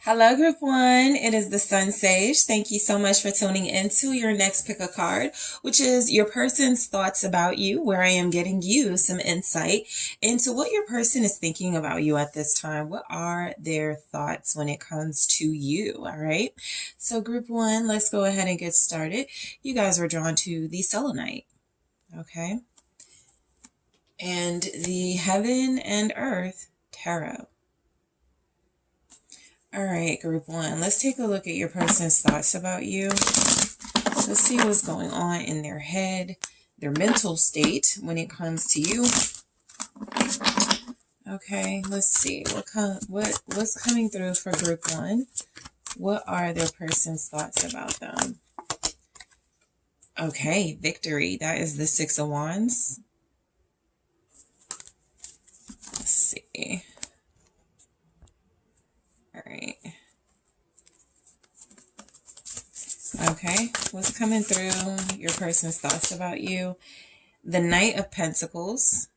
Hello, Group One. It is the SunSage. Thank you so much for tuning into your next pick a card, which is your person's thoughts about you, where I am getting you some insight into what your person is thinking about you at this time. What are their thoughts when it comes to you? All right. So, Group One, let's go ahead and get started. You guys were drawn to the selenite. Okay. And the Heaven and Earth Tarot. All right, Group One, let's take a look at your person's thoughts about you. Let's see what's going on in their head, their mental state when it comes to you. Okay, let's see what's coming through for Group One. What are their person's thoughts about them? Okay, victory. That is the Six of Wands. Let's see. All right. Okay, what's coming through your person's thoughts about you? The Knight of Pentacles.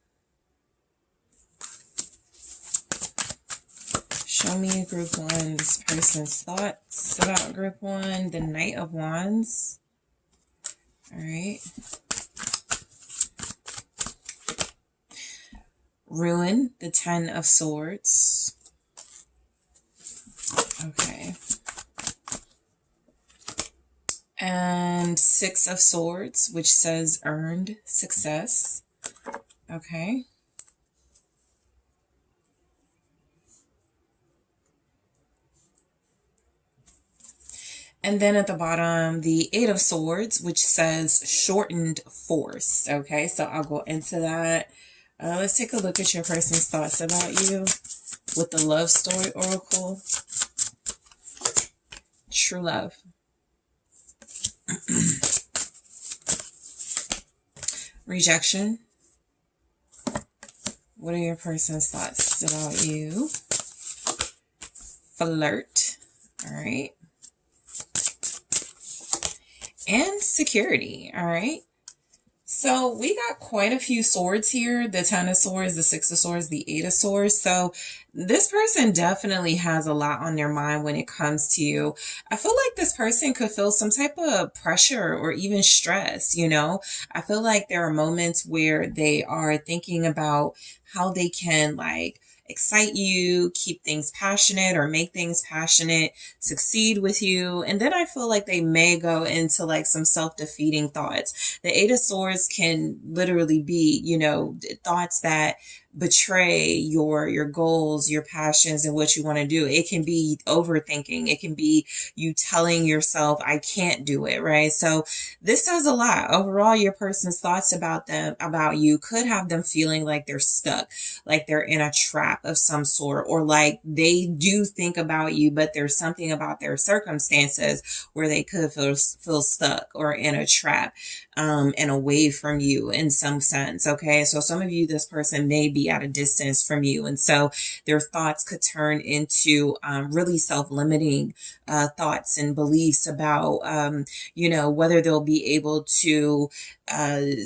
Show me Group One's person's thoughts about Group One. The Knight of Wands. All right. Ruin. The Ten of Swords. Okay. And Six of Swords, which says earned success. Okay. And then at the bottom, the Eight of Swords, which says shortened force. Okay, so I'll go into that. Let's take a look at your person's thoughts about you with the Love Story Oracle. True love. Rejection. What are your person's thoughts about you? Flirt. All right. And security. All right. So we got quite a few swords here. The Ten of Swords, the Six of Swords, the Eight of Swords. So this person definitely has a lot on their mind when it comes to you. I feel like this person could feel some type of pressure or even stress, you know. I feel like there are moments where they are thinking about how they can excite you, keep things passionate or make things passionate, succeed with you. And then I feel like they may go into some self-defeating thoughts. The Eight of Swords can literally be, thoughts that betray your goals, your passions, and what you want to do. It can be overthinking. It can be you telling yourself, I can't do it, right? So this says a lot. Overall, your person's thoughts about about you could have them feeling like they're stuck, like they're in a trap of some sort, or like they do think about you, but there's something about their circumstances where they could feel stuck or in a trap, and away from you in some sense. Okay. So some of you, this person may be at a distance from you. And so their thoughts could turn into really self-limiting thoughts and beliefs about, whether they'll be able to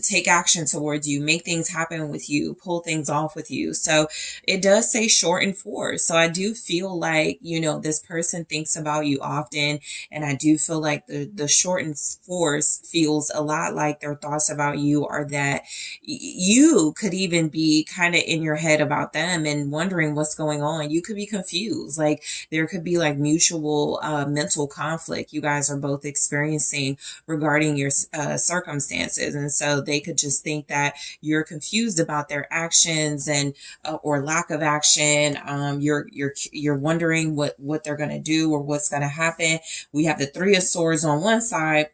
take action towards you, make things happen with you, pull things off with you. So it does say shortened force. So I do feel like, this person thinks about you often. And I do feel like the shortened force feels a lot like their thoughts about you are that you could even be kind of in your head about them and wondering what's going on. You could be confused. Like there could be mutual mental conflict you guys are both experiencing regarding your circumstances. And so they could just think that you're confused about their actions and or lack of action. You're wondering what they're going to do or what's going to happen. We have the Three of Swords on one side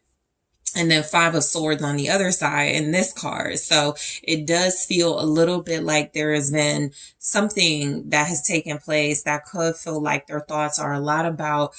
and then Five of Swords on the other side in this card. So it does feel a little bit like there has been something that has taken place that could feel like their thoughts are a lot about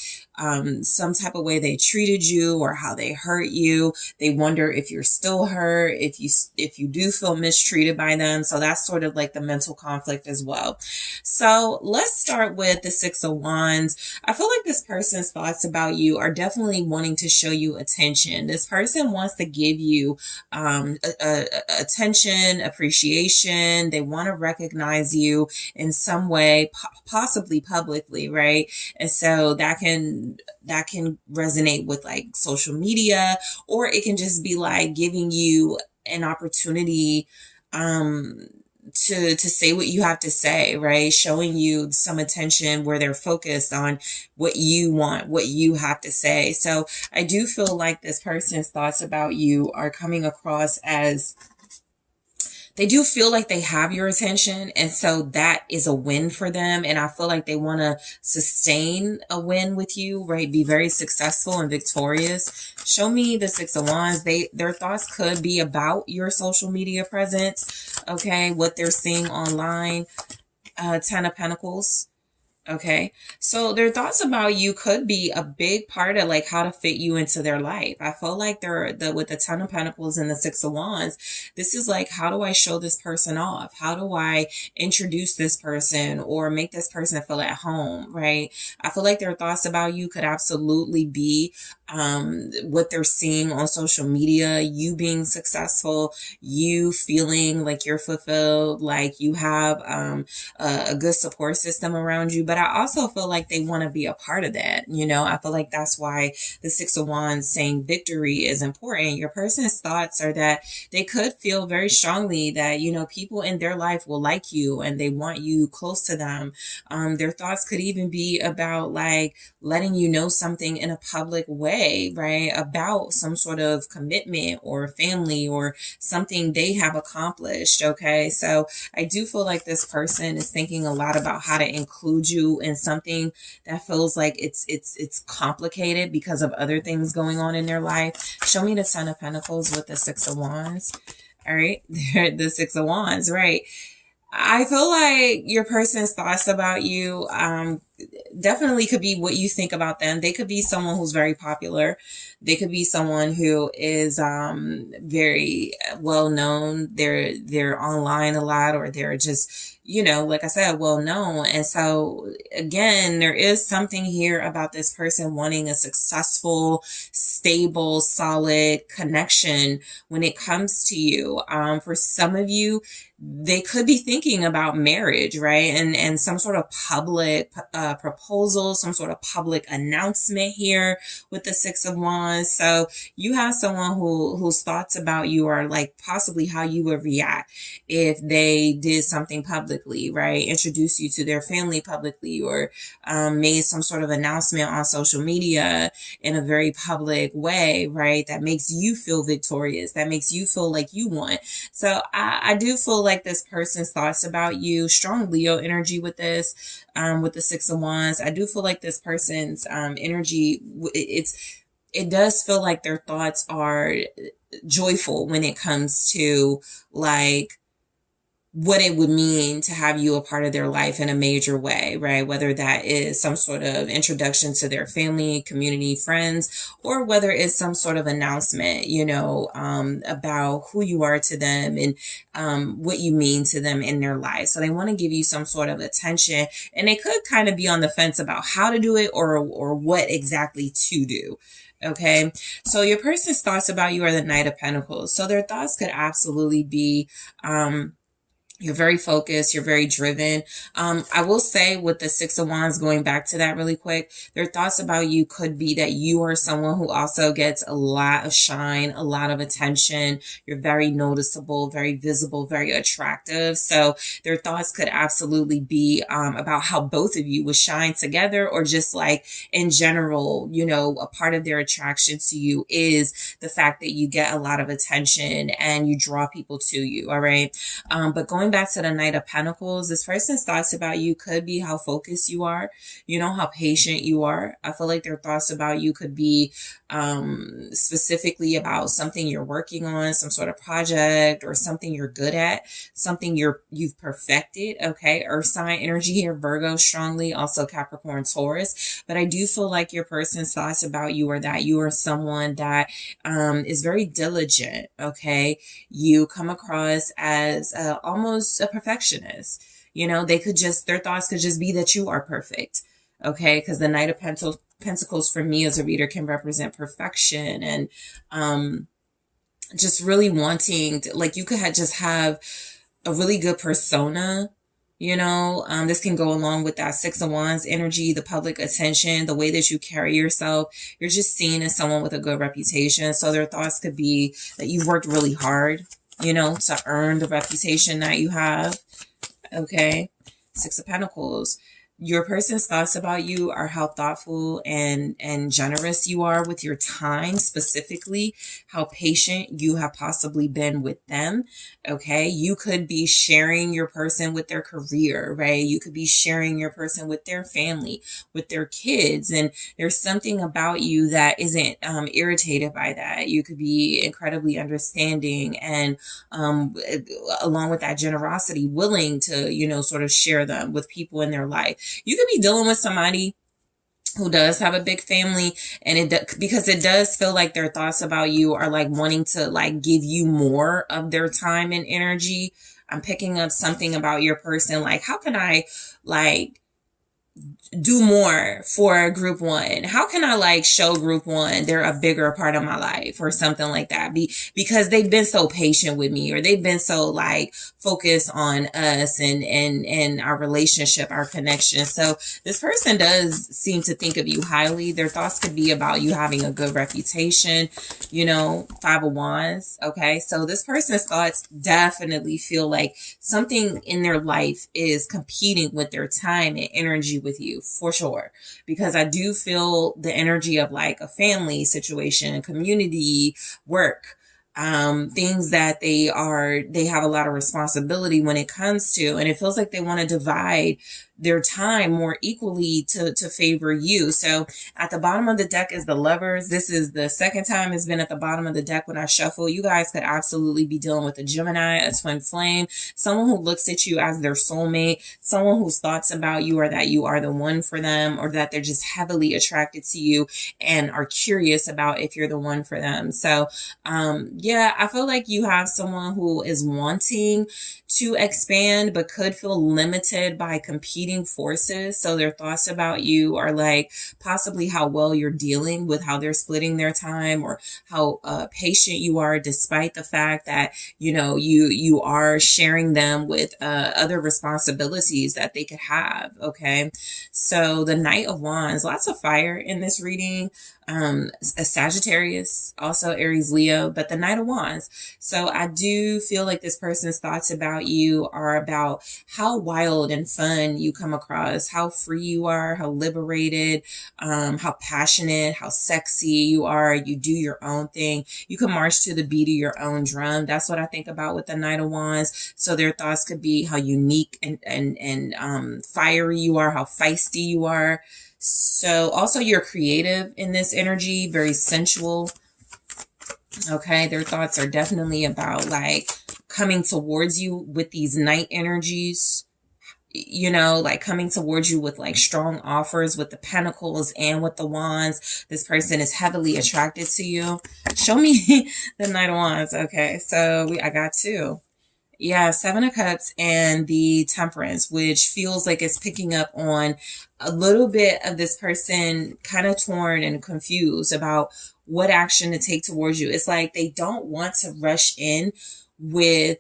some type of way they treated you or how they hurt you. They wonder if you're still hurt, if you do feel mistreated by them. So that's sort of like the mental conflict as well. So let's start with the Six of Wands. I feel like this person's thoughts about you are definitely wanting to show you attention. This person wants to give you attention, appreciation. They want to recognize you. you in some way, possibly publicly, right? And so that can resonate with like social media, or it can just be like giving you an opportunity to say what you have to say, right? Showing you some attention where they're focused on what you want, what you have to say. So I do feel like this person's thoughts about you are coming across as they do feel like they have your attention. And so that is a win for them. And I feel like they want to sustain a win with you, right? Be very successful and victorious. Show me the Six of Wands. Their thoughts could be about your social media presence. Okay. What they're seeing online. Ten of Pentacles. Okay. So their thoughts about you could be a big part of like how to fit you into their life. I feel like with the Ten of Pentacles and the Six of Wands, this is like, how do I show this person off? How do I introduce this person or make this person feel at home, right? I feel like their thoughts about you could absolutely be what they're seeing on social media, you being successful, you feeling like you're fulfilled, like you have a good support system around you. But I also feel like they want to be a part of that. I feel like that's why the Six of Wands saying victory is important. Your person's thoughts are that they could feel very strongly that, people in their life will like you and they want you close to them. Their thoughts could even be about like letting you know something in a public way, right? About some sort of commitment or family or something they have accomplished. Okay. So I do feel like this person is thinking a lot about how to include you in something that feels like it's complicated because of other things going on in their life. Show me the Ten of Pentacles with the Six of Wands. All right. The Six of Wands, right? I feel like your person's thoughts about you definitely could be what you think about them. They could be someone who's very popular. They could be someone who is very well known. They're online a lot, or they're just, like I said, well known. And so again, there is something here about this person wanting a successful, stable, solid connection when it comes to you. For some of you, they could be thinking about marriage, right? And some sort of public proposal, some sort of public announcement here with the Six of Wands. So you have someone whose thoughts about you are like possibly how you would react if they did something publicly, right? Introduce you to their family publicly, or made some sort of announcement on social media in a very public way, right? That makes you feel victorious, that makes you feel like you won. So I do feel like this person's thoughts about you, strong Leo energy with this, with the Six of Wands. I do feel like this person's energy, it does feel like their thoughts are joyful when it comes to like what it would mean to have you a part of their life in a major way, right? Whether that is some sort of introduction to their family, community, friends, or whether it's some sort of announcement, about who you are to them and what you mean to them in their life. So they want to give you some sort of attention, and they could kind of be on the fence about how to do it or what exactly to do. Okay. So your person's thoughts about you are the Knight of Pentacles. So their thoughts could absolutely be, you're very focused. You're very driven. I will say with the Six of Wands, going back to that really quick, their thoughts about you could be that you are someone who also gets a lot of shine, a lot of attention. You're very noticeable, very visible, very attractive. So their thoughts could absolutely be about how both of you would shine together, or just like in general, a part of their attraction to you is the fact that you get a lot of attention and you draw people to you. All right. But going back to the Knight of Pentacles, this person's thoughts about you could be how focused you are, how patient you are. I feel like their thoughts about you could be specifically about something you're working on, some sort of project or something you're good at, something you've perfected. Okay. Earth sign energy here, Virgo strongly, also Capricorn, Taurus. But I do feel like your person's thoughts about you are that you are someone that is very diligent. Okay. You come across as almost a perfectionist. Their thoughts could just be that you are perfect. Okay. Because the Knight of Pentacles for me as a reader can represent perfection and just really wanting to, like, you could just have a really good persona This can go along with that Six of Wands energy, the public attention, the way that you carry yourself. You're just seen as someone with a good reputation. So their thoughts could be that you've worked really hard, to earn the reputation that you have. Okay. Six of Pentacles. Your person's thoughts about you are how thoughtful and generous you are with your time, specifically how patient you have possibly been with them. Okay. You could be sharing your person with their career, right? You could be sharing your person with their family, with their kids. And there's something about you that isn't irritated by that. You could be incredibly understanding and along with that generosity, willing to, sort of share them with people in their life. You could be dealing with somebody who does have a big family, and because it does feel like their thoughts about you are like wanting to like give you more of their time and energy. I'm picking up something about your person. Like, how can I like do more for group one? How can I like show group one they're a bigger part of my life or something like that? Because they've been so patient with me, or they've been so like focused on us and our relationship, our connection. So this person does seem to think of you highly. Their thoughts could be about you having a good reputation, Five of Wands. Okay. So this person's thoughts definitely feel like something in their life is competing with their time and energy with you, for sure, because I do feel the energy of like a family situation, community, work, things that they have a lot of responsibility when it comes to, and it feels like they want to divide their time more equally to favor you. So at the bottom of the deck is the Lovers. This is the second time it's been at the bottom of the deck when I shuffle. You guys could absolutely be dealing with a Gemini, a twin flame, someone who looks at you as their soulmate, someone whose thoughts about you are that you are the one for them, or that they're just heavily attracted to you and are curious about if you're the one for them. So yeah, I feel like you have someone who is wanting to expand but could feel limited by competing forces. So their thoughts about you are like possibly how well you're dealing with how they're splitting their time, or how patient you are despite the fact that you are sharing them with other responsibilities that they could have. Okay, so the Knight of Wands, lots of fire in this reading. A Sagittarius, also Aries, Leo, but the Knight of Wands. So I do feel like this person's thoughts about you are about how wild and fun you come across, how free you are, how liberated, how passionate, how sexy you are. You do your own thing. You can march to the beat of your own drum. That's what I think about with the Knight of Wands. So their thoughts could be how unique and fiery you are, how feisty you are. So also you're creative in this energy, very sensual. Okay, their thoughts are definitely about like coming towards you with these night energies, like coming towards you with like strong offers with the Pentacles and with the Wands. This person is heavily attracted to you. Show me the Knight of Wands. Okay, so I got two. Yeah, Seven of Cups and the Temperance, which feels like it's picking up on a little bit of this person kind of torn and confused about what action to take towards you. It's like they don't want to rush in with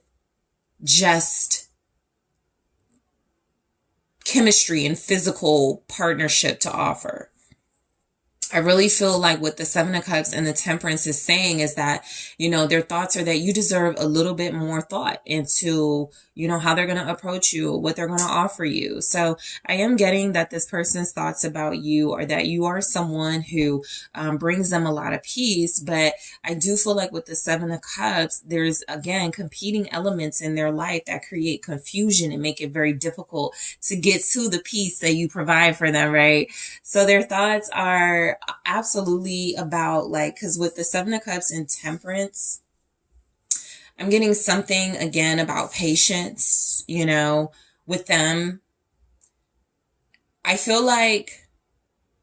just chemistry and physical partnership to offer. I really feel like what the Seven of Cups and the Temperance is saying is that, their thoughts are that you deserve a little bit more thought into, how they're going to approach you, what they're going to offer you. So I am getting that this person's thoughts about you are that you are someone who brings them a lot of peace. But I do feel like with the Seven of Cups, there's, again, competing elements in their life that create confusion and make it very difficult to get to the peace that you provide for them, right? So their thoughts are absolutely about like, because with the Seven of Cups and Temperance, I'm getting something again about patience, with them. I feel like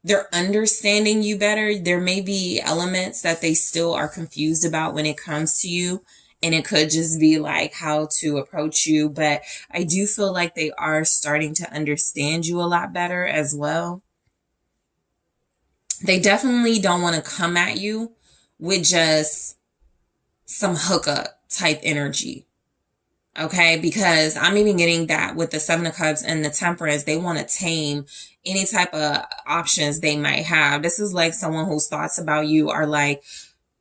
they're understanding you better. There may be elements that they still are confused about when it comes to you. And it could just be like how to approach you. But I do feel like they are starting to understand you a lot better as well. They definitely don't want to come at you with just some hookup type energy. Okay, because I'm even getting that with the Seven of Cups and the Temperance. They want to tame any type of options they might have. This is like someone whose thoughts about you are like,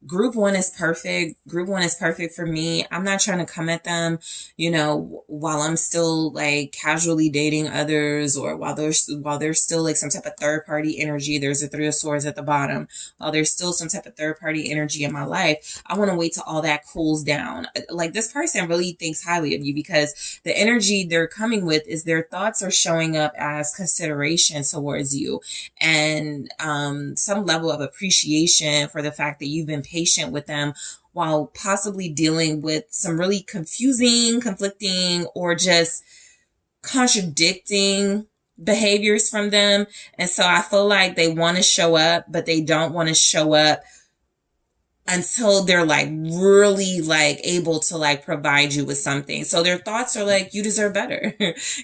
group one is perfect. Group one is perfect for me. I'm not trying to come at them, while I'm still like casually dating others, or while there's still like some type of third party energy. There's a Three of Swords at the bottom. While there's still some type of third party energy in my life, I want to wait till all that cools down. Like, this person really thinks highly of you, because the energy they're coming with is their thoughts are showing up as consideration towards you, and some level of appreciation for the fact that you've been patient with them while possibly dealing with some really confusing, conflicting, or just contradicting behaviors from them. And so I feel like they want to show up, but they don't want to show up until they're like really like able to like provide you with something. So their thoughts are like, you deserve better.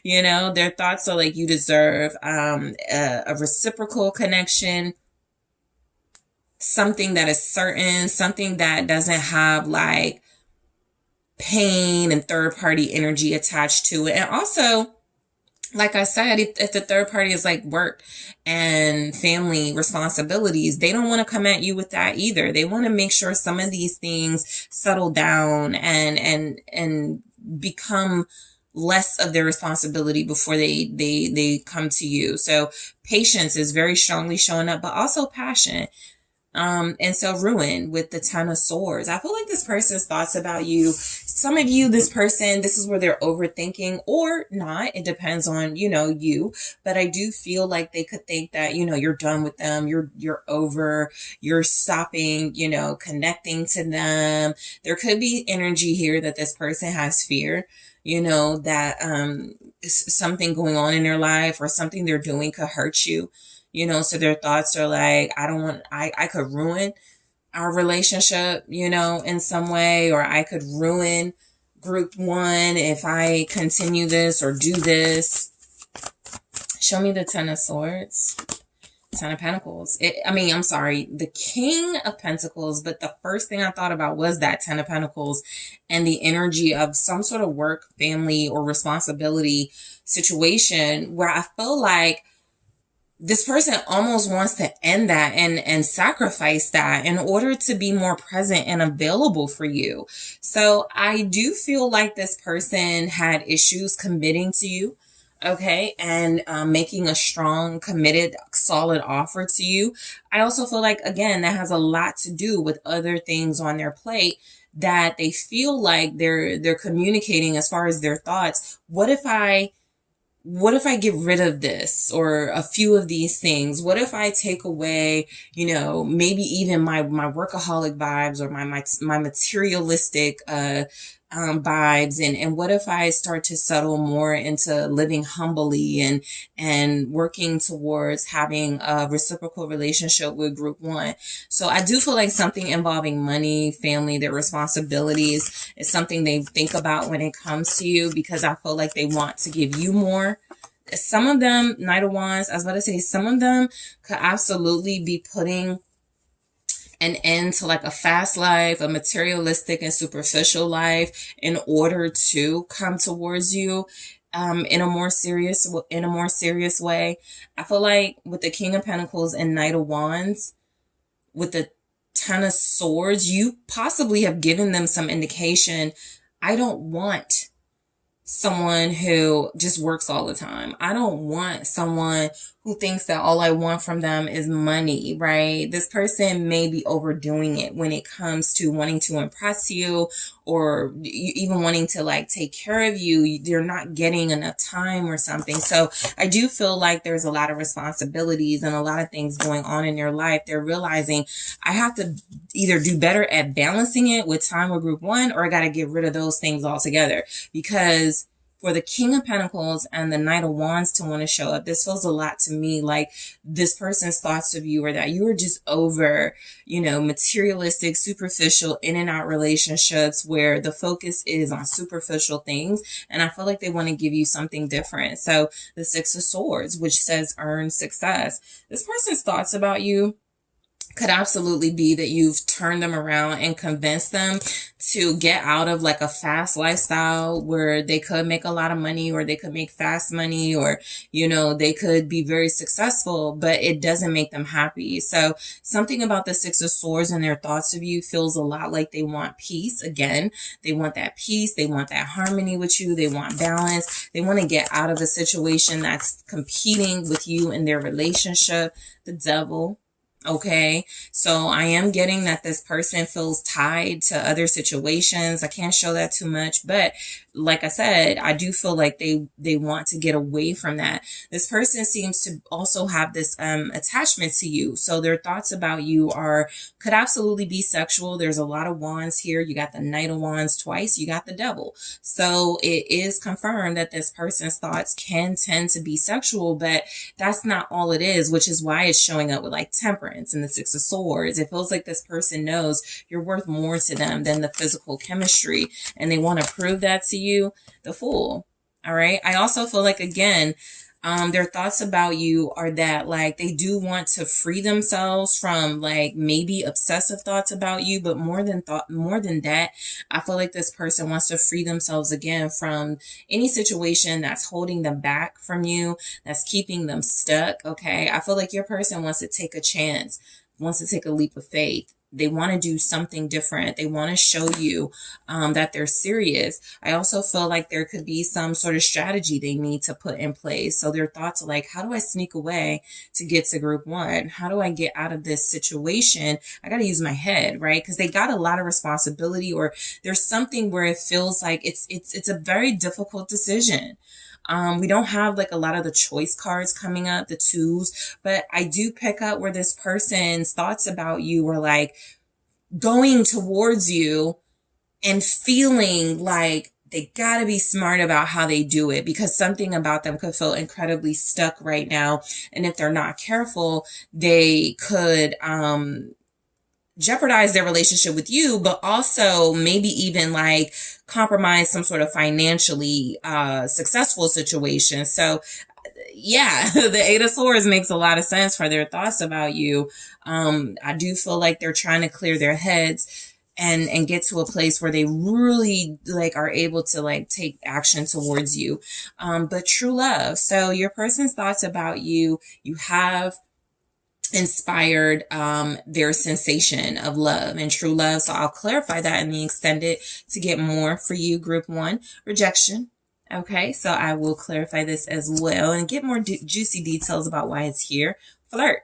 Their thoughts are like, you deserve a reciprocal connection, something that is certain, something that doesn't have like pain and third party energy attached to it. And also, like I said, if the third party is like work and family responsibilities, they don't want to come at you with that either. They want to make sure some of these things settle down and become less of their responsibility before they come to you. So patience is very strongly showing up, but also passion. And so ruin with the Ten of Swords. I feel like this person's thoughts about you, some of you, this is where they're overthinking or not. It depends on, you, but I do feel like they could think that, you're done with them. You're over, you're stopping, connecting to them. There could be energy here that this person has fear, that, something going on in their life or something they're doing could hurt you. So their thoughts are like, I could ruin our relationship, in some way, or I could ruin group one if I continue this or do this. Show me the Ten of Swords, Ten of Pentacles. The King of Pentacles, but the first thing I thought about was that Ten of Pentacles and the energy of some sort of work, family, or responsibility situation where I feel like this person almost wants to end that and sacrifice that in order to be more present and available for you. So I do feel like this person had issues committing to you, okay, and making a strong, committed, solid offer to you. I also feel like, again, that has a lot to do with other things on their plate that they feel like they're communicating as far as their thoughts. What if I get rid of this or a few of these things? What if I take away, maybe even my workaholic vibes or my materialistic, vibes, and what if I start to settle more into living humbly and working towards having a reciprocal relationship with group one? So I do feel like something involving money, family, their responsibilities is something they think about when it comes to you, because I feel like they want to give you more. Some of them, Knight of Wands, I was about to say, some of them could absolutely be putting an end to like a fast life, a materialistic and superficial life, in order to come towards you in a more serious way. I feel like with the King of Pentacles and Knight of Wands, with the Ten of Swords, you possibly have given them some indication. I don't want someone who just works all the time. I don't want someone who thinks that all I want from them is money, right? This person may be overdoing it when it comes to wanting to impress you, or even wanting to like take care of you. They're not getting enough time or something. So I do feel like there's a lot of responsibilities and a lot of things going on in your life. They're realizing, I have to either do better at balancing it with time with group one, or I got to get rid of those things altogether. Because for the King of Pentacles and the Knight of Wands to want to show up, this feels a lot to me like this person's thoughts of you are that you are just over, materialistic, superficial, in and out relationships where the focus is on superficial things. And I feel like they want to give you something different. So the Six of Swords, which says earn success. This person's thoughts about you Could absolutely be that you've turned them around and convinced them to get out of like a fast lifestyle where they could make a lot of money, or they could make fast money, or, you know, they could be very successful, but it doesn't make them happy. So something about the Six of Swords and their thoughts of you feels a lot like they want peace. Again, they want that peace. They want that harmony with you. They want balance. They want to get out of a situation that's competing with you in their relationship. The Devil. Okay, so I am getting that this person feels tied to other situations. I can't show that too much, but like I said, I do feel like they want to get away from that. This person seems to also have this attachment to you. So their thoughts about you could absolutely be sexual. There's a lot of wands here. You got the Knight of Wands twice. You got the Devil. So it is confirmed that this person's thoughts can tend to be sexual, but that's not all it is, which is why it's showing up with like Temperance and the Six of Swords. It feels like this person knows you're worth more to them than the physical chemistry, and they want to prove that to you. The Fool. All right. I also feel like, again, their thoughts about you are that like they do want to free themselves from like maybe obsessive thoughts about you, but more than that, I feel like this person wants to free themselves again from any situation that's holding them back from you, that's keeping them stuck. Okay. I feel like your person wants to take a chance, wants to take a leap of faith. They want to do something different. They want to show you that they're serious. I also feel like there could be some sort of strategy they need to put in place. So their thoughts are like, how do I sneak away to get to group one? How do I get out of this situation? I got to use my head, right? Because they got a lot of responsibility, or there's something where it feels like it's a very difficult decision. We don't have like a lot of the choice cards coming up, the twos, but I do pick up where this person's thoughts about you were like going towards you and feeling like they got to be smart about how they do it, because something about them could feel incredibly stuck right now. And if they're not careful, they could, jeopardize their relationship with you, but also maybe even like compromise some sort of financially successful situation. So yeah, the Eight of Swords makes a lot of sense for their thoughts about you. I do feel like they're trying to clear their heads and get to a place where they really like are able to like take action towards you. But true love. So your person's thoughts about you have inspired their sensation of love and true love. So I'll clarify that in the extended to get more for you, group one. Rejection. Okay, so I will clarify this as well and get more juicy details about why it's here. Flirt.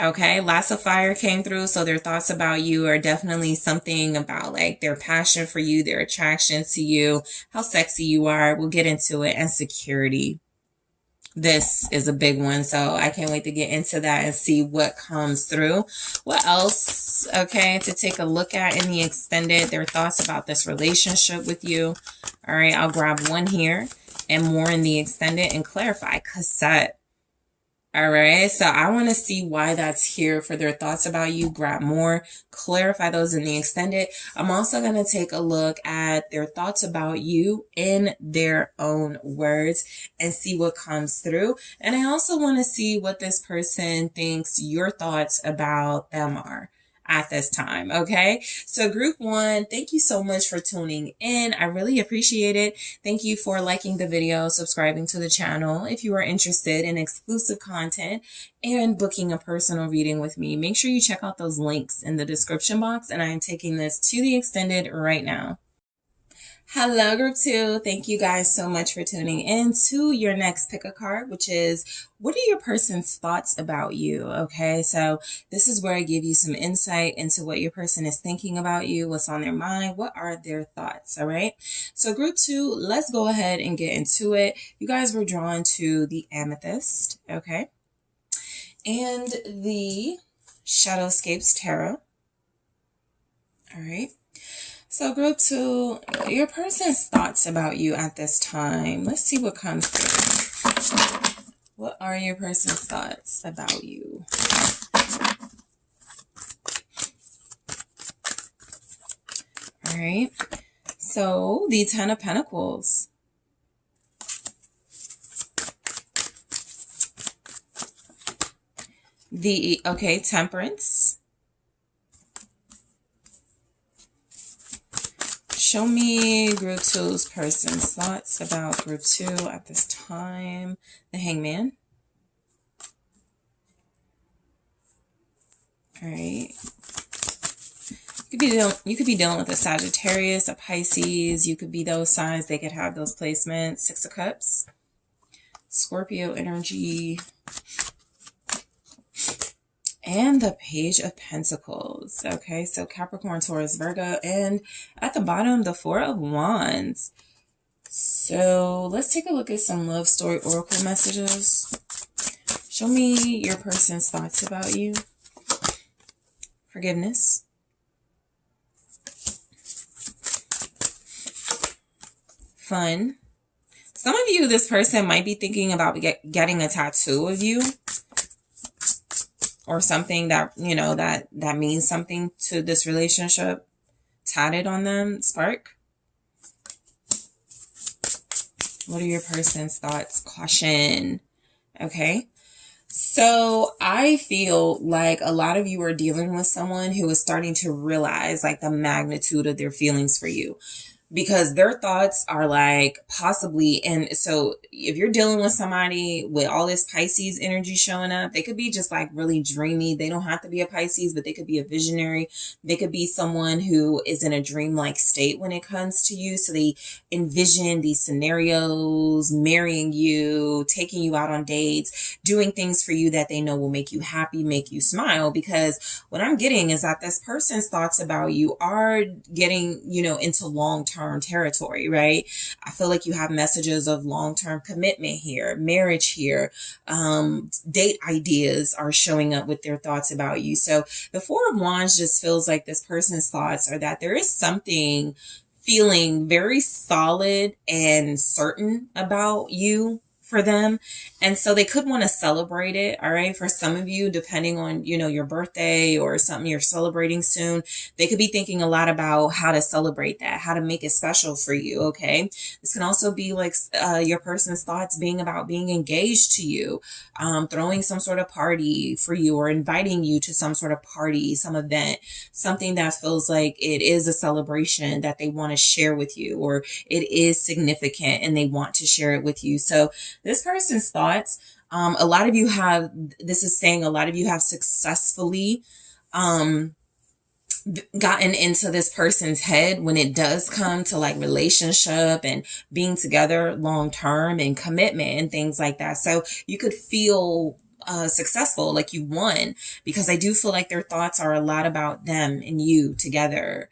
Okay, lots of fire came through. So their thoughts about you are definitely something about like their passion for you, their attraction to you, how sexy you are. We'll get into it. And security. This is a big one, so I can't wait to get into that and see what comes through. What else, okay, to take a look at in the extended, their thoughts about this relationship with you. All right, I'll grab one here and more in the extended and clarify. Cassette. All right, so I want to see why that's here for their thoughts about you. Grab more, clarify those in the extended. I'm also going to take a look at their thoughts about you in their own words and see what comes through. And I also want to see what this person thinks your thoughts about them are at this time. Okay, so group one, thank you so much for tuning in. I really appreciate it. Thank you for liking the video, subscribing to the channel. If you are interested in exclusive content and booking a personal reading with me, make sure you check out those links in the description box, and I am taking this to the extended right now. Hello, group two. Thank you guys so much for tuning in to your next pick a card, which is what are your person's thoughts about you? Okay, so this is where I give you some insight into what your person is thinking about you, what's on their mind, what are their thoughts. All right, so group two, let's go ahead and get into it. You guys were drawn to the Amethyst, okay, and the Shadowscapes Tarot. All right. So group two, your person's thoughts about you at this time. Let's see what comes through. What are your person's thoughts about you? All right. So the Ten of Pentacles. Okay, Temperance. Show me group two's person's thoughts about group two at this time. The Hangman. All right. You could be dealing with a Sagittarius, a Pisces. You could be those signs. They could have those placements. Six of Cups. Scorpio energy. And the Page of Pentacles. Okay, so Capricorn, Taurus, Virgo. And at the bottom, the Four of Wands. So let's take a look at some love story oracle messages. Show me your person's thoughts about you. Forgiveness. Fun. Some of you, this person might be thinking about getting a tattoo of you. Or something that, you know, that means something to this relationship. Tatted on them. Spark. What are your person's thoughts? Caution. Okay. So I feel like a lot of you are dealing with someone who is starting to realize like the magnitude of their feelings for you. Because their thoughts are like possibly, and so if you're dealing with somebody with all this Pisces energy showing up, they could be just like really dreamy. They don't have to be a Pisces, but they could be a visionary. They could be someone who is in a dreamlike state when it comes to you. So they envision these scenarios, marrying you, taking you out on dates, doing things for you that they know will make you happy, make you smile. Because what I'm getting is that this person's thoughts about you are getting, you know, into long-term territory, right? I feel like you have messages of long-term commitment here, marriage here, date ideas are showing up with their thoughts about you. So the Four of Wands just feels like this person's thoughts are that there is something feeling very solid and certain about you for them. And so they could want to celebrate it. All right. For some of you, depending on, you know, your birthday or something you're celebrating soon, they could be thinking a lot about how to celebrate that, how to make it special for you. Okay. This can also be like your person's thoughts being about being engaged to you, throwing some sort of party for you or inviting you to some sort of party, some event, something that feels like it is a celebration that they want to share with you, or it is significant and they want to share it with you. So this person's thoughts, a lot of you have, this is saying a lot of you have successfully gotten into this person's head when it does come to like relationship and being together long term and commitment and things like that. So you could feel successful, like you won, because I do feel like their thoughts are a lot about them and you together.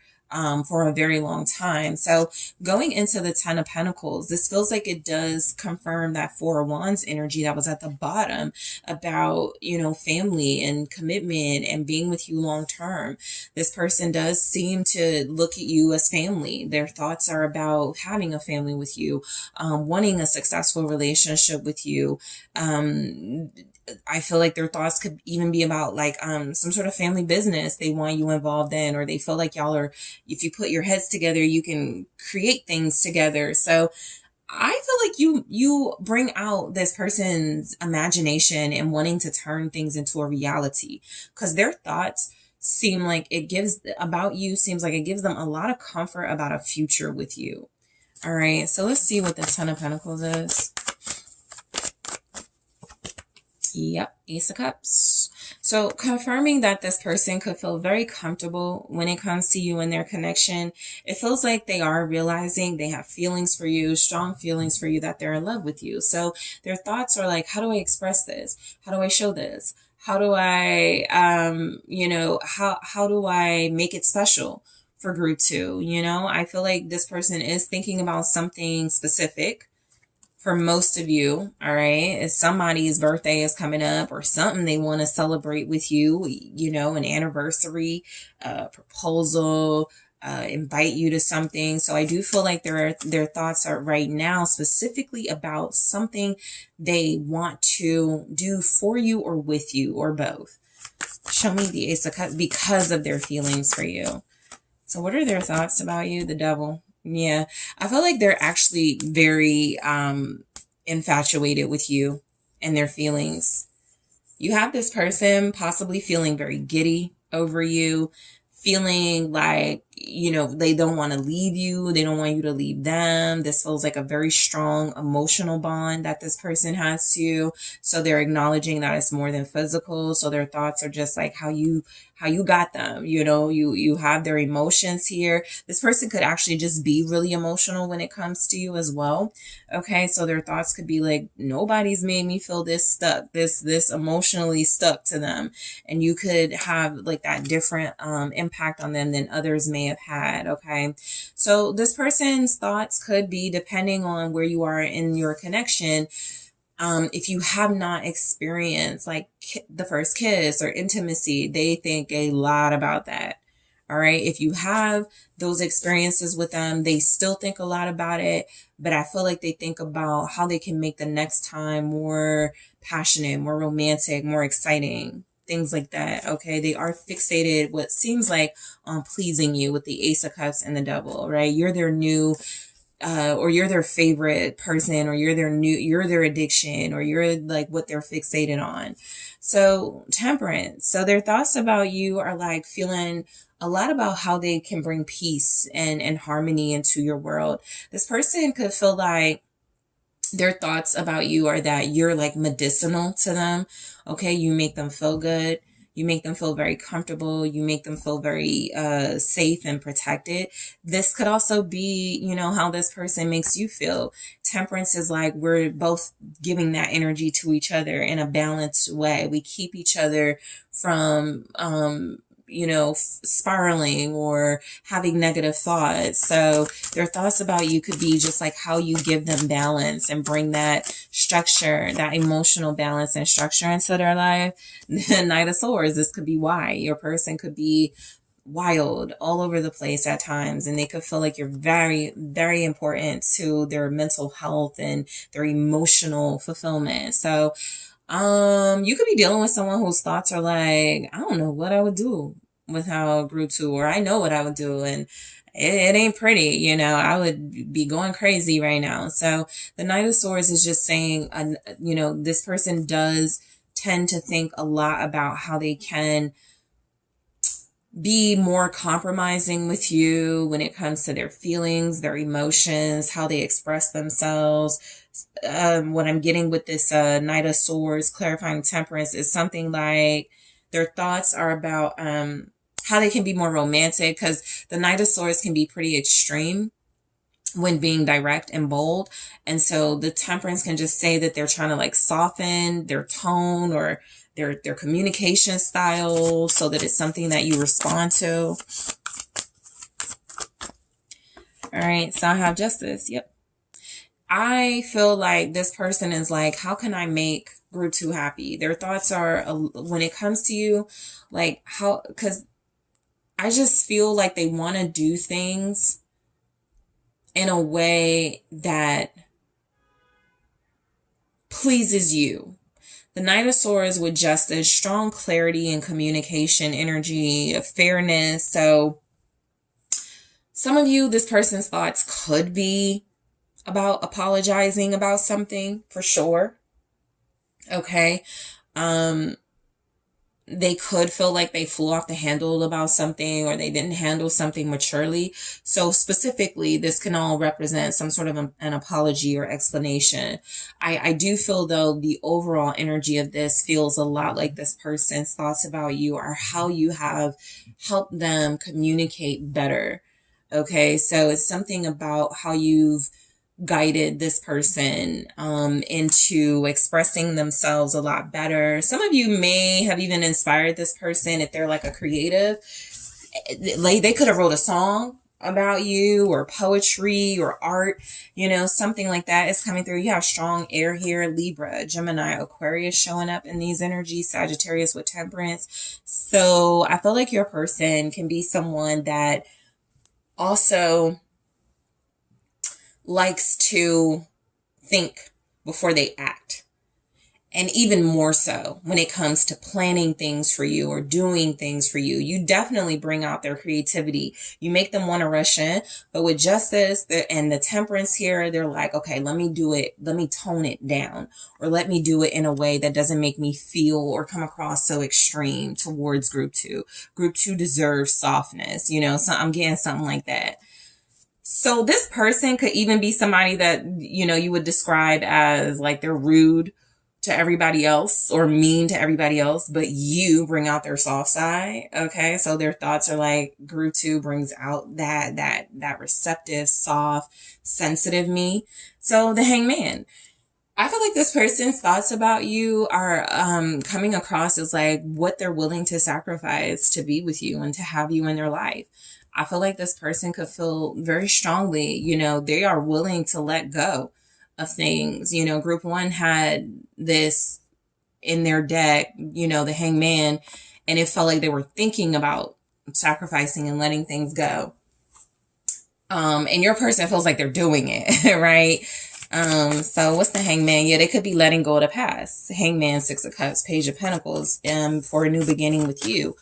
For a very long time. So going into the Ten of Pentacles, this feels like it does confirm that Four of Wands energy that was at the bottom about, you know, family and commitment and being with you long term. This person does seem to look at you as family. Their thoughts are about having a family with you, wanting a successful relationship with you. I feel like their thoughts could even be about like some sort of family business they want you involved in, or they feel like y'all are, if you put your heads together, you can create things together. So I feel like you bring out this person's imagination and wanting to turn things into a reality, because their thoughts seem like it gives about you, seems like it gives them a lot of comfort about a future with you. All right, so let's see what the Ten of Pentacles is. Yep, Ace of Cups. So confirming that this person could feel very comfortable when it comes to you and their connection. It feels like they are realizing they have feelings for you, strong feelings for you, that they're in love with you. So their thoughts are like, how do I express this? How do I show this? How do I, how do I make it special for group two? You know, I feel like this person is thinking about something specific. For most of you, all right, if somebody's birthday is coming up or something they want to celebrate with you, you know, an anniversary, proposal, invite you to something. So I do feel like their thoughts are right now specifically about something they want to do for you or with you or both. Show me the Ace of Cups because of their feelings for you. So what are their thoughts about you? The Devil. Yeah, I feel like they're actually very infatuated with you and their feelings. You have this person possibly feeling very giddy over you, feeling like, they don't want to leave you. They don't want you to leave them. This feels like a very strong emotional bond that this person has to you. So they're acknowledging that it's more than physical. So their thoughts are just like how you got them. You have their emotions here. This person could actually just be really emotional when it comes to you as well. Okay. So their thoughts could be like, nobody's made me feel this stuck, this emotionally stuck to them. And you could have like that different impact on them than others may have had. Okay. So this person's thoughts could be, depending on where you are in your connection, if you have not experienced like the first kiss or intimacy, they think a lot about that. All right. If you have those experiences with them, they still think a lot about it. But I feel like they think about how they can make the next time more passionate, more romantic, more exciting, things like that. Okay. They are fixated, what seems like, on pleasing you with the Ace of Cups and the Devil, right? You're their new or you're their favorite person, or you're their addiction, or you're like what they're fixated on. So Temperance. So their thoughts about you are like feeling a lot about how they can bring peace and harmony into your world. This person could feel like their thoughts about you are that you're like medicinal to them. Okay. You make them feel good. You make them feel very comfortable. You make them feel very safe and protected. This could also be, how this person makes you feel. Temperance is like we're both giving that energy to each other in a balanced way. We keep each other from, spiraling or having negative thoughts. So their thoughts about you could be just like how you give them balance and bring that structure, that emotional balance and structure into their life. The Knight of Swords, this could be why your person could be wild all over the place at times, and they could feel like you're very, very important to their mental health and their emotional fulfillment. So you could be dealing with someone whose thoughts are like, I don't know what I would do without Group 2, or I know what I would do, and it ain't pretty, I would be going crazy right now. So the Knight of Swords is just saying, this person does tend to think a lot about how they can be more compromising with you when it comes to their feelings, their emotions, how they express themselves. What I'm getting with this Knight of Swords, clarifying Temperance, is something like their thoughts are about how they can be more romantic, because the Knight of Swords can be pretty extreme when being direct and bold. And so the Temperance can just say that they're trying to like soften their tone or their communication style so that it's something that you respond to. All right, so I have Justice. Yep. I feel like this person is like, how can I make Group 2 happy? Their thoughts are, when it comes to you, like how, because I just feel like they want to do things in a way that pleases you. The Knight of Swords with Justice, strong clarity and communication energy, fairness. So some of you, this person's thoughts could be about apologizing about something, for sure. Okay. They could feel like they flew off the handle about something, or they didn't handle something maturely. So specifically, this can all represent some sort of an apology or explanation. I do feel, though, the overall energy of this feels a lot like this person's thoughts about you are how you have helped them communicate better. Okay, so it's something about how you've guided this person into expressing themselves a lot better. Some of you may have even inspired this person if they're like a creative. Like they could have wrote a song about you, or poetry or art, something like that is coming through. You have strong air here, Libra, Gemini, Aquarius showing up in these energies, Sagittarius with Temperance. So I feel like your person can be someone that also likes to think before they act. And even more so when it comes to planning things for you or doing things for you. You definitely bring out their creativity. You make them want to rush in. But with justice and the temperance here, they're like, okay, let me do it. Let me tone it down, or let me do it in a way that doesn't make me feel or come across so extreme towards group two. Group two deserves softness, so I'm getting something like that. So this person could even be somebody that, you would describe as like they're rude to everybody else or mean to everybody else, but you bring out their soft side. Okay. So their thoughts are like group two brings out that receptive, soft, sensitive me. So the Hangman, I feel like this person's thoughts about you are coming across as like what they're willing to sacrifice to be with you and to have you in their life. I feel like this person could feel very strongly, they are willing to let go of things. Group one had this in their deck, the Hangman, and it felt like they were thinking about sacrificing and letting things go. And your person feels like they're doing it, right? So what's the Hangman? Yeah, they could be letting go of the past. Hangman, Six of Cups, Page of Pentacles, for a new beginning with you,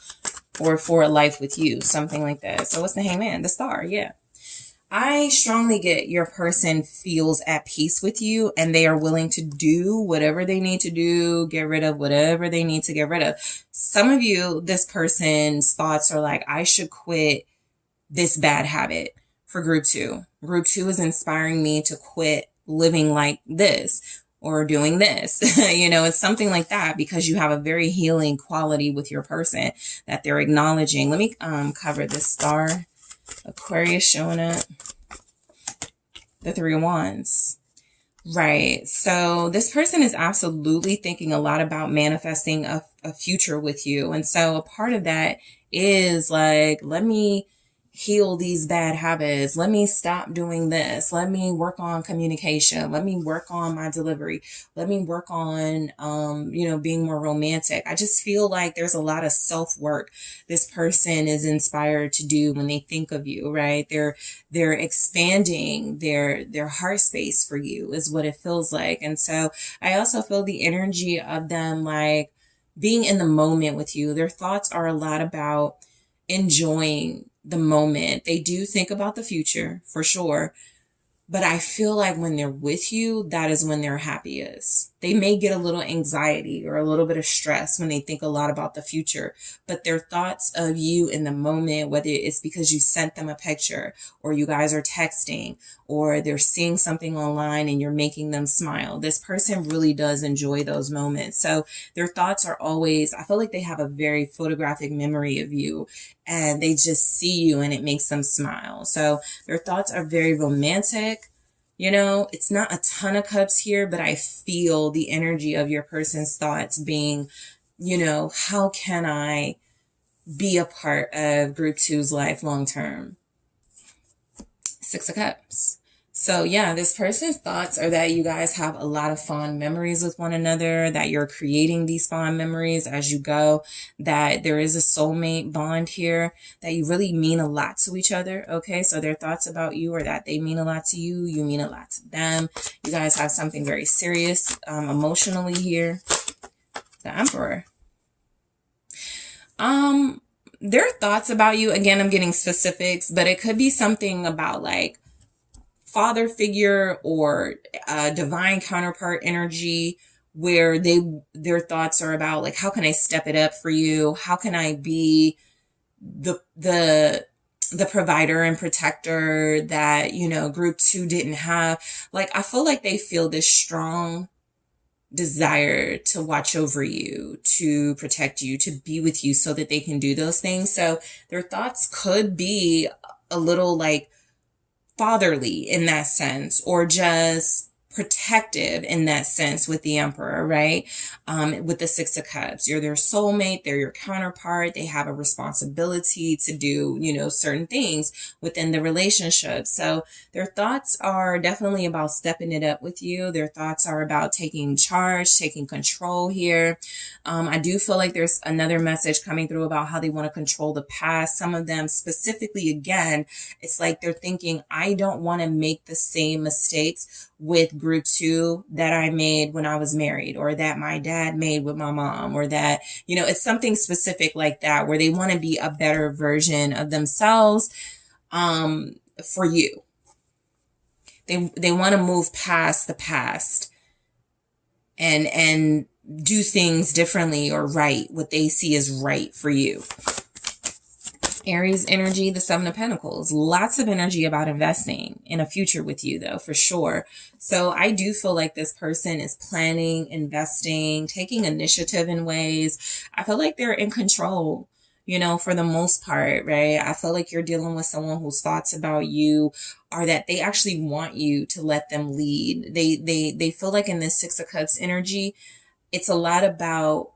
or for a life with you, something like that. So what's the Hangman? The Star, yeah. I strongly get your person feels at peace with you and they are willing to do whatever they need to do, get rid of whatever they need to get rid of. Some of you, this person's thoughts are like, I should quit this bad habit. For group two. Group two is inspiring me to quit living like this or doing this. It's something like that because you have a very healing quality with your person that they're acknowledging. Let me cover this Star. Aquarius showing up. The Three of Wands. Right. So this person is absolutely thinking a lot about manifesting a future with you. And so a part of that is like, let me heal these bad habits. Let me stop doing this. Let me work on communication. Let me work on my delivery. Let me work on, being more romantic. I just feel like there's a lot of self-work this person is inspired to do when they think of you, right? They're expanding their heart space for you is what it feels like. And so I also feel the energy of them like being in the moment with you. Their thoughts are a lot about enjoying the moment. They do think about the future for sure, but I feel like when they're with you, that is when they're happiest. They may get a little anxiety or a little bit of stress when they think a lot about the future, but their thoughts of you in the moment, whether it's because you sent them a picture or you guys are texting or they're seeing something online and you're making them smile. This person really does enjoy those moments. So their thoughts are always, I feel like they have a very photographic memory of you and they just see you and it makes them smile. So their thoughts are very romantic. It's not a ton of cups here, but I feel the energy of your person's thoughts being, how can I be a part of group two's life long term? Six of Cups. So yeah, this person's thoughts are that you guys have a lot of fond memories with one another, that you're creating these fond memories as you go, that there is a soulmate bond here, that you really mean a lot to each other. Okay, so their thoughts about you are that they mean a lot to you, you mean a lot to them. You guys have something very serious emotionally here. The Emperor. Their thoughts about you, again, I'm getting specifics, but it could be something about like father figure or divine counterpart energy where their thoughts are about like, how can I step it up for you? How can I be the provider and protector that, group two didn't have? Like, I feel like they feel this strong desire to watch over you, to protect you, to be with you so that they can do those things. So their thoughts could be a little like fatherly in that sense, or just protective in that sense with the Emperor, right? With the Six of Cups, you're their soulmate, they're your counterpart, they have a responsibility to do, certain things within the relationship. So their thoughts are definitely about stepping it up with you. Their thoughts are about taking charge, taking control here. I do feel like there's another message coming through about how they want to control the past. Some of them specifically, again, it's like they're thinking, I don't want to make the same mistakes with group 2 that I made when I was married, or that my dad made with my mom, or that, it's something specific like that where they want to be a better version of themselves for you. They want to move past the past and do things differently, or right, what they see as right for you. Aries energy, the 7 of Pentacles. Lots of energy about investing in a future with you, though, for sure. So I do feel like this person is planning, investing, taking initiative in ways. I feel like they're in control, for the most part, right? I feel like you're dealing with someone whose thoughts about you are that they actually want you to let them lead. They feel like in this 6 of Cups energy, it's a lot about,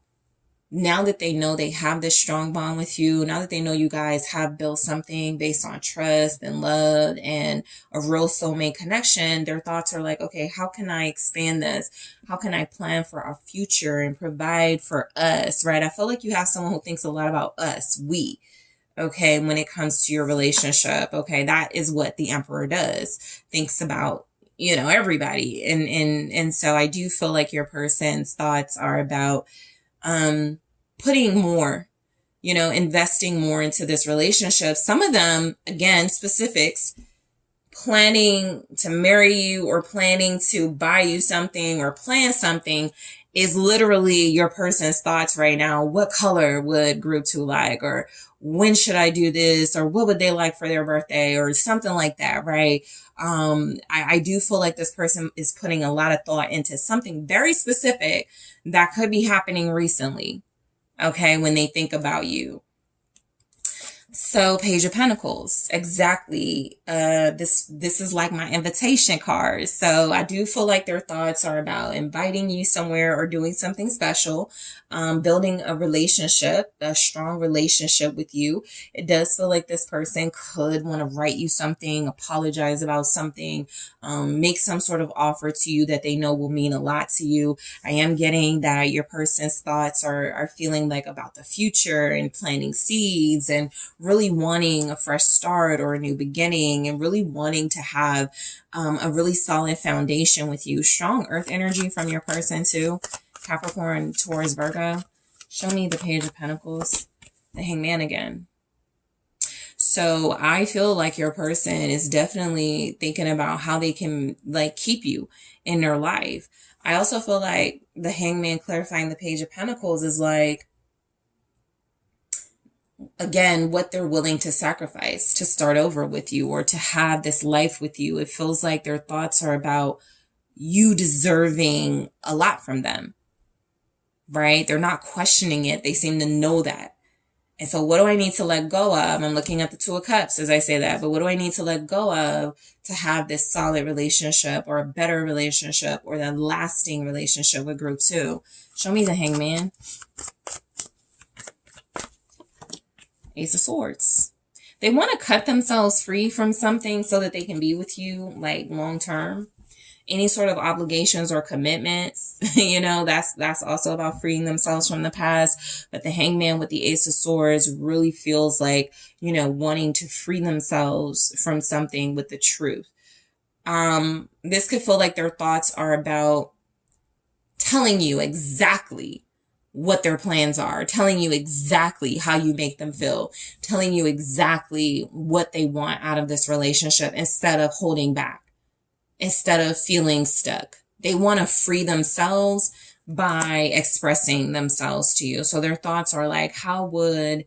now that they know they have this strong bond with you, now that they know you guys have built something based on trust and love and a real soulmate connection, their thoughts are like, okay, how can I expand this? How can I plan for our future and provide for us, right? I feel like you have someone who thinks a lot about us, we, okay, when it comes to your relationship. Okay, that is what the Emperor does, thinks about, everybody. And so I do feel like your person's thoughts are about putting more, investing more into this relationship. Some of them, again, specifics, planning to marry you or planning to buy you something or plan something is literally your person's thoughts right now. What color would group 2 like? Or when should I do this? Or what would they like for their birthday? Or something like that, right? I do feel like this person is putting a lot of thought into something very specific that could be happening recently, okay, when they think about you. So Page of Pentacles, exactly. This is like my invitation card. So I do feel like their thoughts are about inviting you somewhere or doing something special, building a relationship, a strong relationship with you. It does feel like this person could want to write you something, apologize about something, make some sort of offer to you that they know will mean a lot to you. I am getting that your person's thoughts are feeling like about the future and planting seeds and really wanting a fresh start or a new beginning, and really wanting to have a really solid foundation with you. Strong earth energy from your person too. Capricorn, Taurus, Virgo. Show me the Page of Pentacles. The Hangman again. So I feel like your person is definitely thinking about how they can keep you in their life. I also feel like the Hangman clarifying the Page of Pentacles is again, what they're willing to sacrifice to start over with you or to have this life with you. It feels like their thoughts are about you deserving a lot from them, right? They're not questioning it. They seem to know that. And so what do I need to let go of? I'm looking at the 2 of Cups as I say that, but what do I need to let go of to have this solid relationship or a better relationship or the lasting relationship with group 2? Show me the Hangman. Ace of Swords. They want to cut themselves free from something so that they can be with you long term. Any sort of obligations or commitments, that's also about freeing themselves from the past. But the Hangman with the Ace of Swords really feels like, wanting to free themselves from something with the truth. This could feel like their thoughts are about telling you exactly what their plans are, telling you exactly how you make them feel, telling you exactly what they want out of this relationship instead of holding back, instead of feeling stuck. They want to free themselves by expressing themselves to you. So their thoughts are like, how would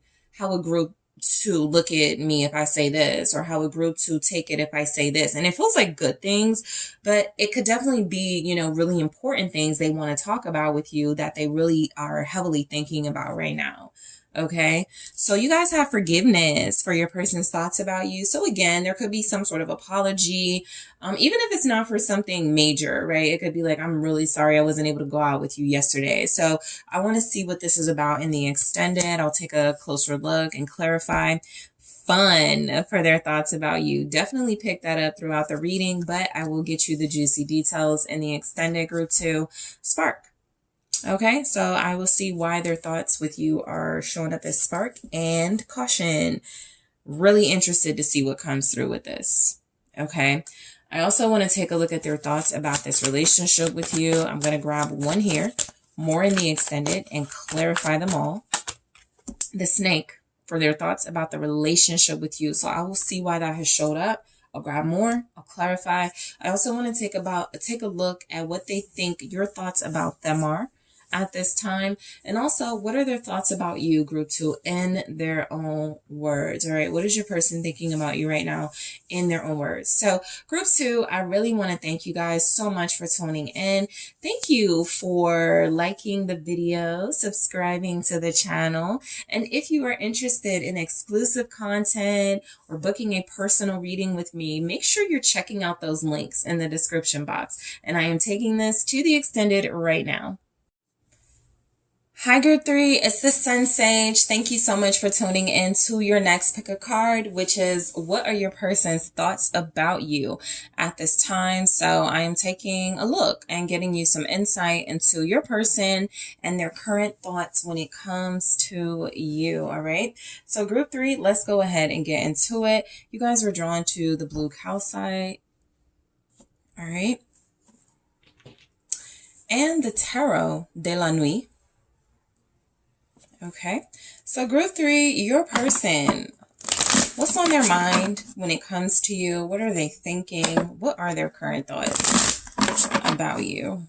group 2 look at me if I say this? Or how would group 2 take it if I say this? And it feels like good things, but it could definitely be, really important things they want to talk about with you that they really are heavily thinking about right now. Okay, so you guys have forgiveness for your person's thoughts about you. So again, there could be some sort of apology, even if it's not for something major, right? It could be like, I'm really sorry I wasn't able to go out with you yesterday. So I want to see what this is about in the extended. I'll take a closer look and clarify. Fun for their thoughts about you. Definitely pick that up throughout the reading, but I will get you the juicy details in the extended group 2 spark. Okay, so I will see why their thoughts with you are showing up as spark and caution. Really interested to see what comes through with this. Okay, I also want to take a look at their thoughts about this relationship with you. I'm going to grab one here, more in the extended, and clarify them all. The Snake, for their thoughts about the relationship with you. So I will see why that has showed up. I'll grab more. I'll clarify. I also want to take a look at what they think your thoughts about them are at this time. And also, what are their thoughts about you, group 2, in their own words? All right. What is your person thinking about you right now in their own words? So group 2, I really want to thank you guys so much for tuning in. Thank you for liking the video, subscribing to the channel. And if you are interested in exclusive content or booking a personal reading with me, make sure you're checking out those links in the description box. And I am taking this to the extended right now. Hi, Group 3, it's the SunSage. Thank you so much for tuning in to your next pick a card, which is what are your person's thoughts about you at this time. So I am taking a look and getting you some insight into your person and their current thoughts when it comes to you. All right. So Group 3, let's go ahead and get into it. You guys were drawn to the blue calcite. All right. And the Tarot de la Nuit. Okay, so group 3, your person, what's on their mind when it comes to you? What are they thinking? What are their current thoughts about you?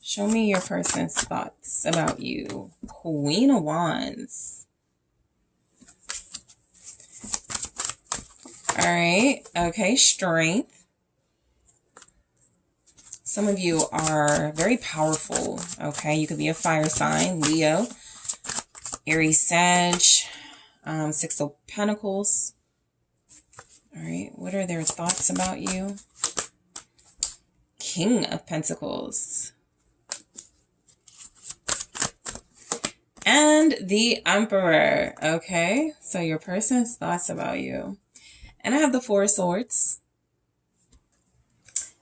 Show me your person's thoughts about you. Queen of Wands. All right, okay, Strength. Some of you are very powerful, okay? You could be a fire sign, Leo, Aries, Sag, 6 of Pentacles. All right, what are their thoughts about you? King of Pentacles. And the Emperor, okay? So your person's thoughts about you. And I have the 4 of Swords.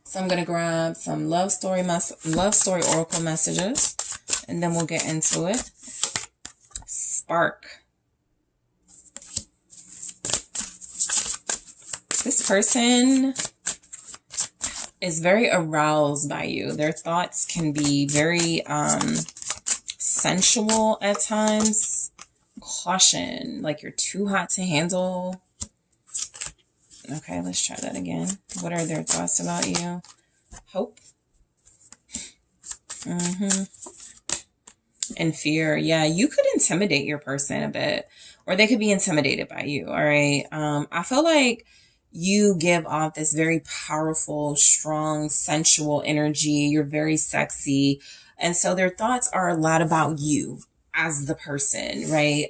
So I'm going to grab some love story oracle messages, and then we'll get into it. Spark. This person is very aroused by you. Their thoughts can be very sensual at times. Caution, like you're too hot to handle. Okay, let's try that again. What are their thoughts about you? Hope. And fear. Yeah, you could intimidate your person a bit, or they could be intimidated by you. All right. I feel like you give off this very powerful, strong, sensual energy. You're very sexy. And so their thoughts are a lot about you as the person, right?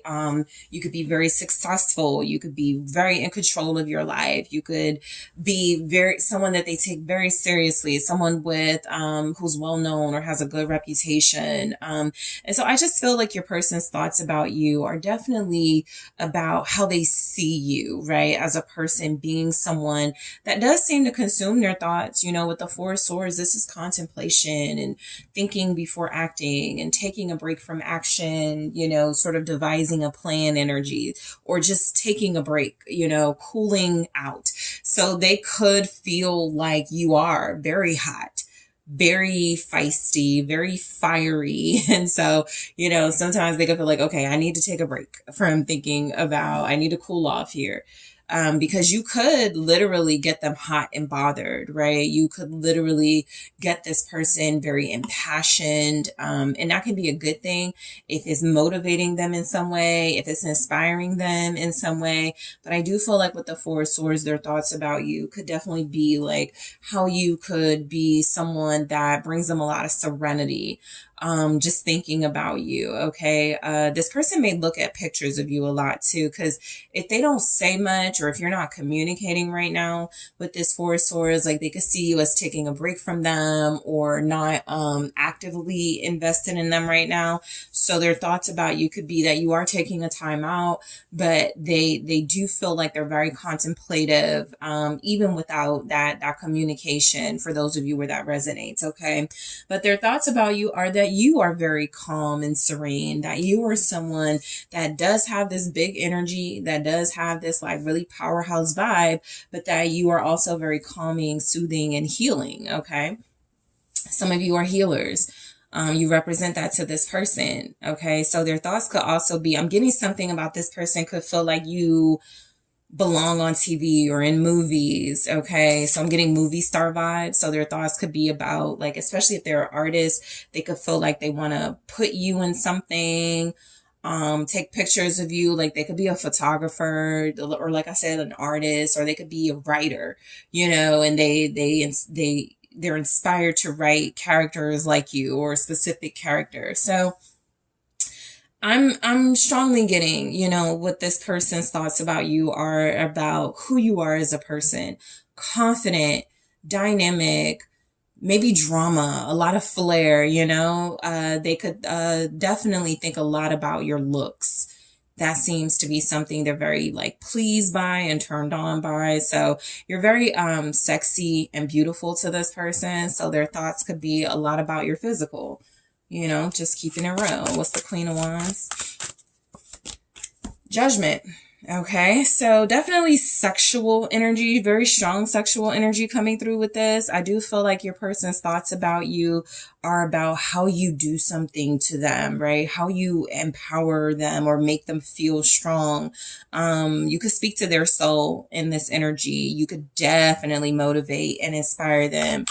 You could be very successful. You could be very in control of your life. You could be someone that they take very seriously, someone with, who's well known or has a good reputation. And so I just feel like your person's thoughts about you are definitely about how they see you, right? As a person, being someone that does seem to consume their thoughts. You know, with the 4 of Swords, this is contemplation and thinking before acting and taking a break from action. You know, sort of devising a plan energy, or just taking a break, you know, cooling out. So they could feel like you are very hot, very feisty, very fiery. And so, you know, sometimes they could feel like, okay, I need to take a break from thinking about, I need to cool off here. Because you could literally get them hot and bothered, right? You could literally get this person very impassioned. And that can be a good thing if it's motivating them in some way, if it's inspiring them in some way. But I do feel like with the 4 of Swords, their thoughts about you could definitely be like how you could be someone that brings them a lot of serenity. Just thinking about you. Okay. This person may look at pictures of you a lot too, because if they don't say much, or if you're not communicating right now with this 4 of Swords, like they could see you as taking a break from them or not, actively invested in them right now. So their thoughts about you could be that you are taking a time out, but they do feel like they're very contemplative, even without that communication, for those of you where that resonates. Okay. But their thoughts about you are that you are very calm and serene, that you are someone that does have this big energy, that does have this like really powerhouse vibe, but that you are also very calming, soothing, and healing. Okay. Some of you are healers. You represent that to this person. Okay. So their thoughts could also be, I'm getting something about this person could feel like you belong on TV or in movies. Okay. So I'm getting movie star vibes. So their thoughts could be about like, especially if they're an artist, they could feel like they want to put you in something, take pictures of you. Like they could be a photographer or like I said, an artist, or they could be a writer, you know, and they're inspired to write characters like you or a specific character. So I'm strongly getting, you know, what this person's thoughts about you are about who you are as a person. Confident, dynamic, maybe drama, a lot of flair, you know. They could definitely think a lot about your looks. That seems to be something they're very like pleased by and turned on by. So you're very sexy and beautiful to this person. So their thoughts could be a lot about your physical, you know, just keeping it real. What's the Queen of Wands? Judgment. Okay, so definitely sexual energy, very strong sexual energy coming through with this. I do feel like your person's thoughts about you are about how you do something to them, right? How you empower them or make them feel strong. You could speak to their soul in this energy. You could definitely motivate and inspire them.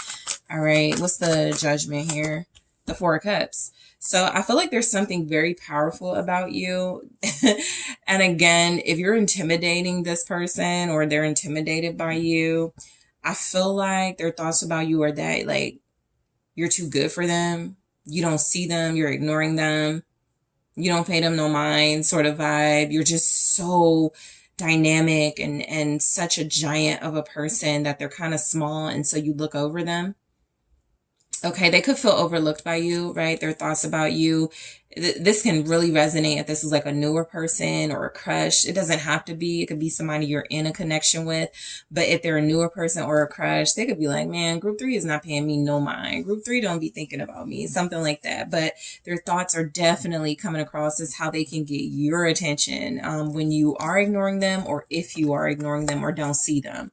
All right, what's the Judgment here? The Four of Cups. So I feel like there's something very powerful about you. And again, if you're intimidating this person or they're intimidated by you, I feel like their thoughts about you are that like you're too good for them. You don't see them. You're ignoring them. You don't pay them no mind sort of vibe. You're just so dynamic and such a giant of a person that they're kind of small. And so you look over them. Okay, they could feel overlooked by you, right? Their thoughts about you. This can really resonate if this is like a newer person or a crush. It doesn't have to be. It could be somebody you're in a connection with. But if they're a newer person or a crush, they could be like, man, group 3 is not paying me no mind. Group 3 don't be thinking about me. Something like that. But their thoughts are definitely coming across as how they can get your attention when you are ignoring them, or if you are ignoring them or don't see them,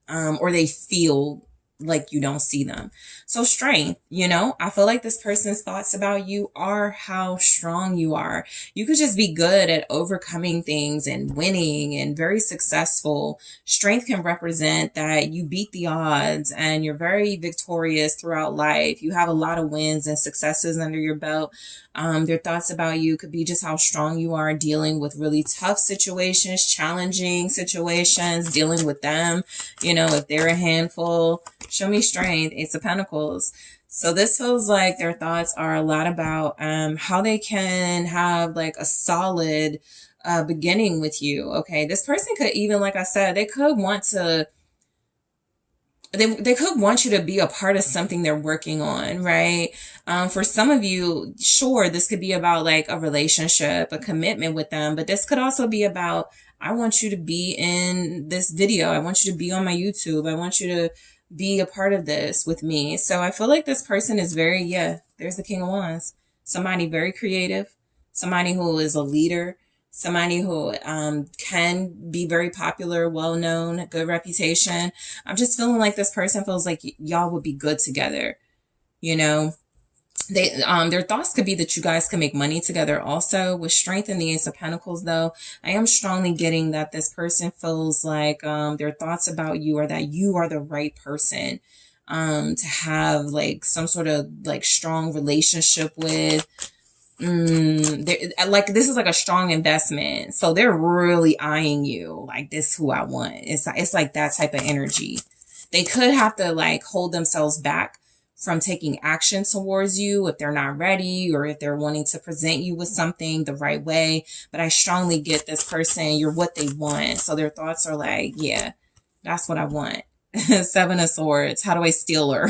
or they feel like you don't see them. So strength, you know, I feel like this person's thoughts about you are how strong you are. You could just be good at overcoming things and winning and very successful. Strength can represent that you beat the odds and you're very victorious throughout life. You have a lot of wins and successes under your belt. Their thoughts about you could be just how strong you are dealing with really tough situations, challenging situations, dealing with them. You know, if they're a handful, show me strength. Ace of Pentacles. So this feels like their thoughts are a lot about how they can have like a solid beginning with you. Okay, this person could even, like I said, they could want to. They could want you to be a part of something they're working on, right? For some of you, sure, this could be about like a relationship, a commitment with them, but this could also be about, I want you to be in this video. I want you to be on my YouTube. I want you to be a part of this with me. So I feel like this person is very, there's the King of Wands. Somebody very creative, somebody who is a leader, somebody who can be very popular, well-known, good reputation. I'm just feeling like this person feels like y'all would be good together. You know, their thoughts could be that you guys can make money together also. With strength in the Ace of Pentacles, though, I am strongly getting that this person feels like their thoughts about you are that you are the right person to have like some sort of like strong relationship with. Like this is like a strong investment, so they're really eyeing you like this who I want. It's like that type of energy. They could have to like hold themselves back from taking action towards you if they're not ready, or if they're wanting to present you with something the right way. But I strongly get this person, you're what they want. So their thoughts are like, yeah, that's what I want. Seven of Swords. How do I steal her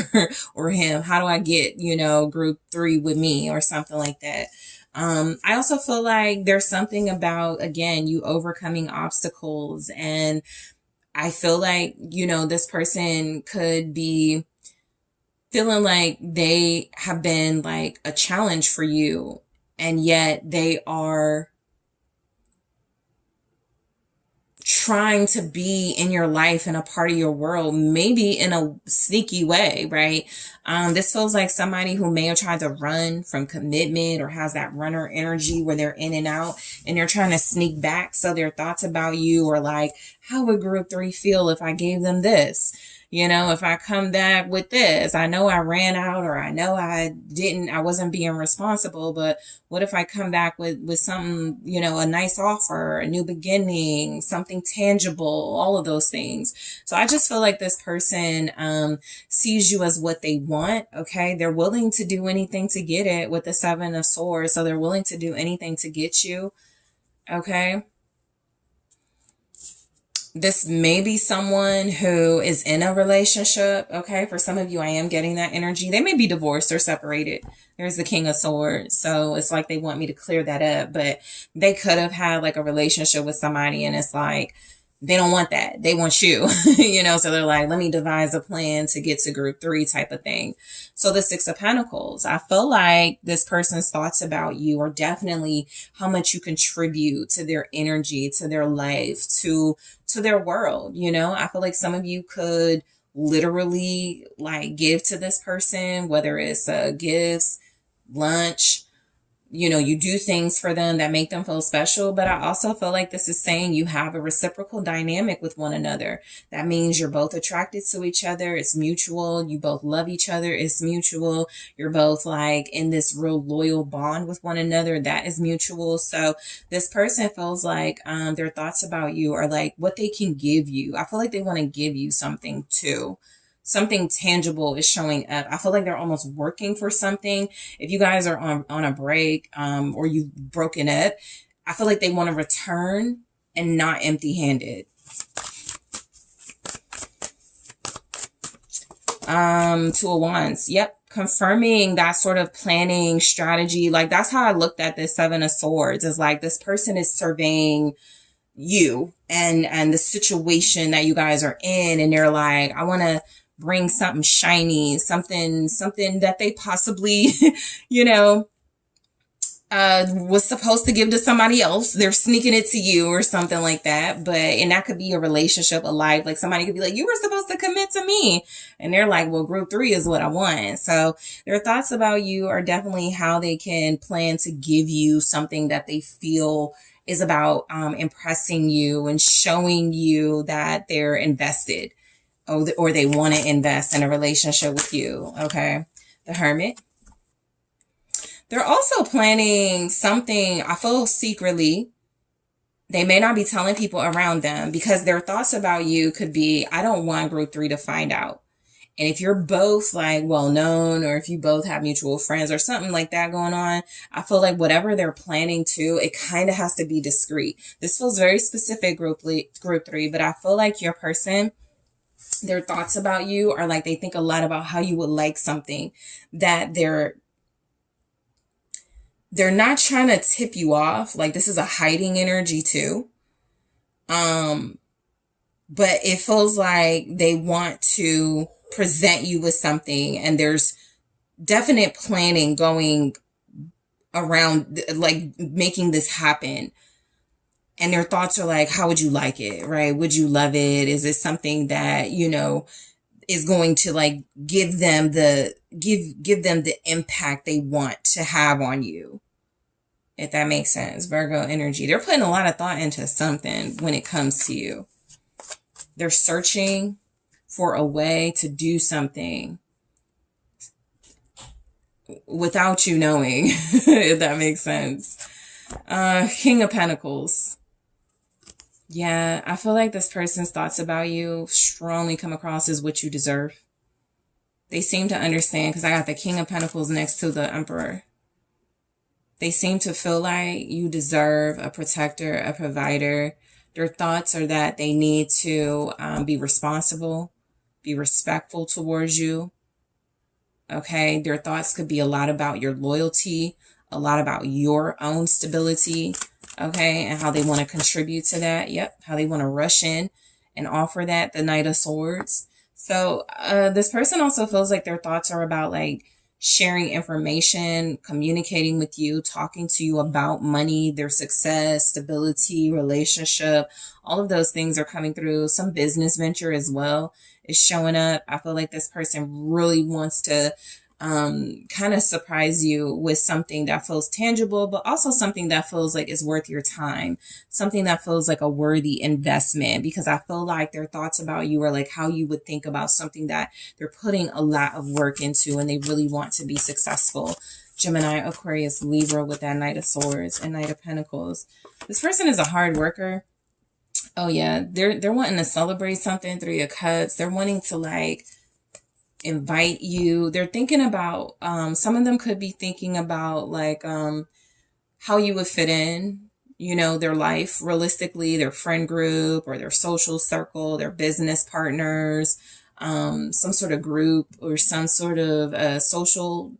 or him? How do I get, you know, group 3 with me or something like that? I also feel like there's something about, again, you overcoming obstacles. And I feel like, you know, this person could be feeling like they have been like a challenge for you, and yet they are trying to be in your life and a part of your world, maybe in a sneaky way, right? This feels like somebody who may have tried to run from commitment or has that runner energy where they're in and out and they're trying to sneak back. So their thoughts about you are like, how would group 3 feel if I gave them this? You know, if I come back with this, I know I ran out, or I know I wasn't being responsible, but what if I come back with something, you know, a nice offer, a new beginning, something tangible, all of those things. So I just feel like this person sees you as what they want, okay? They're willing to do anything to get it with the 7 of Swords. So they're willing to do anything to get you, okay? This may be someone who is in a relationship, okay? For some of you, I am getting that energy. They may be divorced or separated. There's the King of Swords. So it's like they want me to clear that up, but they could have had like a relationship with somebody, and it's like, they don't want that. They want you, you know, so they're like, let me devise a plan to get to group 3 type of thing. So the 6 of Pentacles, I feel like this person's thoughts about you are definitely how much you contribute to their energy, to their life, to their world. You know, I feel like some of you could literally like give to this person, whether it's gifts, lunch, you know, you do things for them that make them feel special. But I also feel like this is saying you have a reciprocal dynamic with one another. That means you're both attracted to each other. It's mutual. You both love each other. It's mutual. You're both like in this real loyal bond with one another. That is mutual. So this person feels like their thoughts about you are like what they can give you. I feel like they want to give you something too. Something tangible is showing up. I feel like they're almost working for something. If you guys are on a break, or you've broken up, I feel like they want to return and not empty handed. Two of Wands. Yep. Confirming that sort of planning strategy. Like that's how I looked at this 7 of Swords, is like this person is surveying you and the situation that you guys are in. And they're like, I want to bring something shiny, something that they possibly, you know, was supposed to give to somebody else. They're sneaking it to you or something like that. But, and that could be a relationship, a life. Like somebody could be like, you were supposed to commit to me. And they're like, well, group 3 is what I want. So their thoughts about you are definitely how they can plan to give you something that they feel is about impressing you and showing you that they're invested, or they want to invest in a relationship with you. Okay. The Hermit. They're also planning something, I feel secretly. They may not be telling people around them, because their thoughts about you could be, I don't want group 3 to find out. And if you're both like well known, or if you both have mutual friends or something like that going on, I feel like whatever they're planning to, it kind of has to be discreet. This feels very specific, group 3, but I feel like your person, their thoughts about you are like, they think a lot about how you would like something, that they're not trying to tip you off. Like this is a hiding energy too. But it feels like they want to present you with something, and there's definite planning going around, like making this happen. And their thoughts are like, how would you like it? Right? Would you love it? Is it something that, you know, is going to like give them the impact they want to have on you? If that makes sense. Virgo energy. They're putting a lot of thought into something when it comes to you. They're searching for a way to do something without you knowing, if that makes sense. King of Pentacles. Yeah, I feel like this person's thoughts about you strongly come across as what you deserve. They seem to understand, because I got the King of Pentacles next to the Emperor. They seem to feel like you deserve a protector, a provider. Their thoughts are that they need to be responsible, be respectful towards you. Okay, their thoughts could be a lot about your loyalty, a lot about your own stability. Okay, and how they want to contribute to that. Yep, how they want to rush in and offer that. The Knight of Swords. So this person also feels like their thoughts are about like sharing information, communicating with you, talking to you about money, their success, stability, relationship. All of those things are coming through. Some business venture as well is showing up. I feel like this person really wants to kind of surprise you with something that feels tangible, but also something that feels like is worth your time, something that feels like a worthy investment, because I feel like their thoughts about you are like how you would think about something that they're putting a lot of work into and they really want to be successful. Gemini, Aquarius, Libra with that Knight of Swords and Knight of Pentacles. This person is a hard worker. Oh yeah, they're wanting to celebrate something. Three of Cups. They're wanting to like invite you. They're thinking about some of them could be thinking about like how you would fit in, you know, their life realistically, their friend group or their social circle, their business partners, some sort of group or some sort of social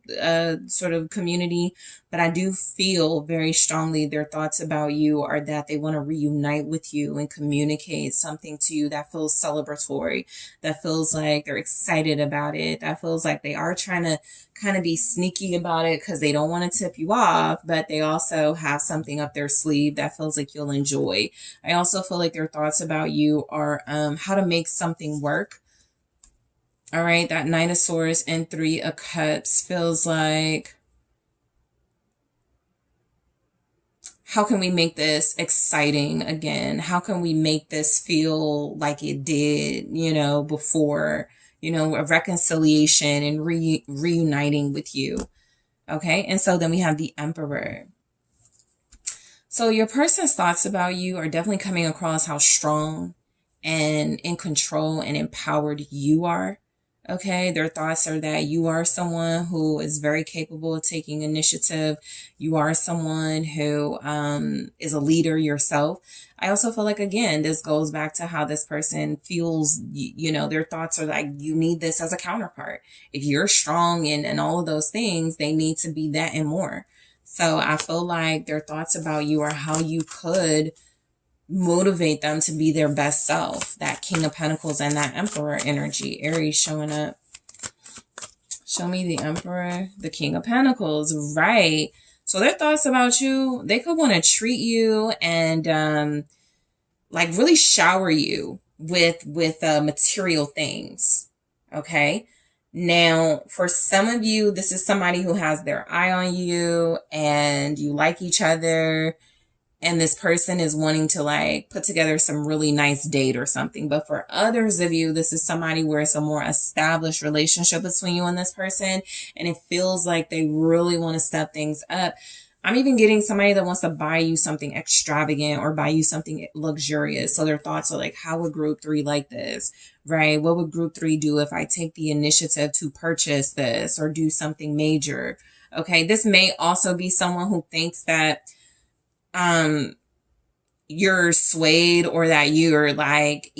sort of community. But I do feel very strongly their thoughts about you are that they want to reunite with you and communicate something to you that feels celebratory, that feels like they're excited about it, that feels like they are trying to kind of be sneaky about it because they don't want to tip you off, but they also have something up their sleeve that feels like you'll enjoy. I also feel like their thoughts about you are how to make something work. All right, that Knight of Swords and Three of Cups feels like, how can we make this exciting again? How can we make this feel like it did, you know, before, you know, a reconciliation and reuniting with you? Okay, and so then we have the Emperor. So your person's thoughts about you are definitely coming across how strong and in control and empowered you are. Okay, their thoughts are that you are someone who is very capable of taking initiative. You are someone who is a leader yourself. I also feel like, again, this goes back to how this person feels, you know, their thoughts are like, you need this as a counterpart. If you're strong and all of those things, they need to be that and more. So I feel like their thoughts about you are how you could motivate them to be their best self. That King of Pentacles and that Emperor energy. Aries showing up. Show me the Emperor, the King of Pentacles. Right. So their thoughts about you, they could want to treat you and like really shower you with material things. Okay. Now, for some of you, this is somebody who has their eye on you and you like each other. And this person is wanting to like put together some really nice date or something. But for others of you, this is somebody where it's a more established relationship between you and this person. And it feels like they really want to step things up. I'm even getting somebody that wants to buy you something extravagant or buy you something luxurious. So their thoughts are like, how would group three like this? Right? What would group three do if I take the initiative to purchase this or do something major? Okay. This may also be someone who thinks that you're swayed or that you're like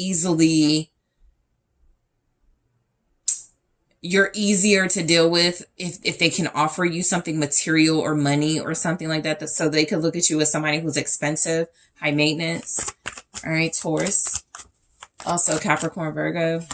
you're easier to deal with if they can offer you something material or money or something like that, so they could look at you as somebody who's expensive, high maintenance. All right, Taurus. Also Capricorn, Virgo.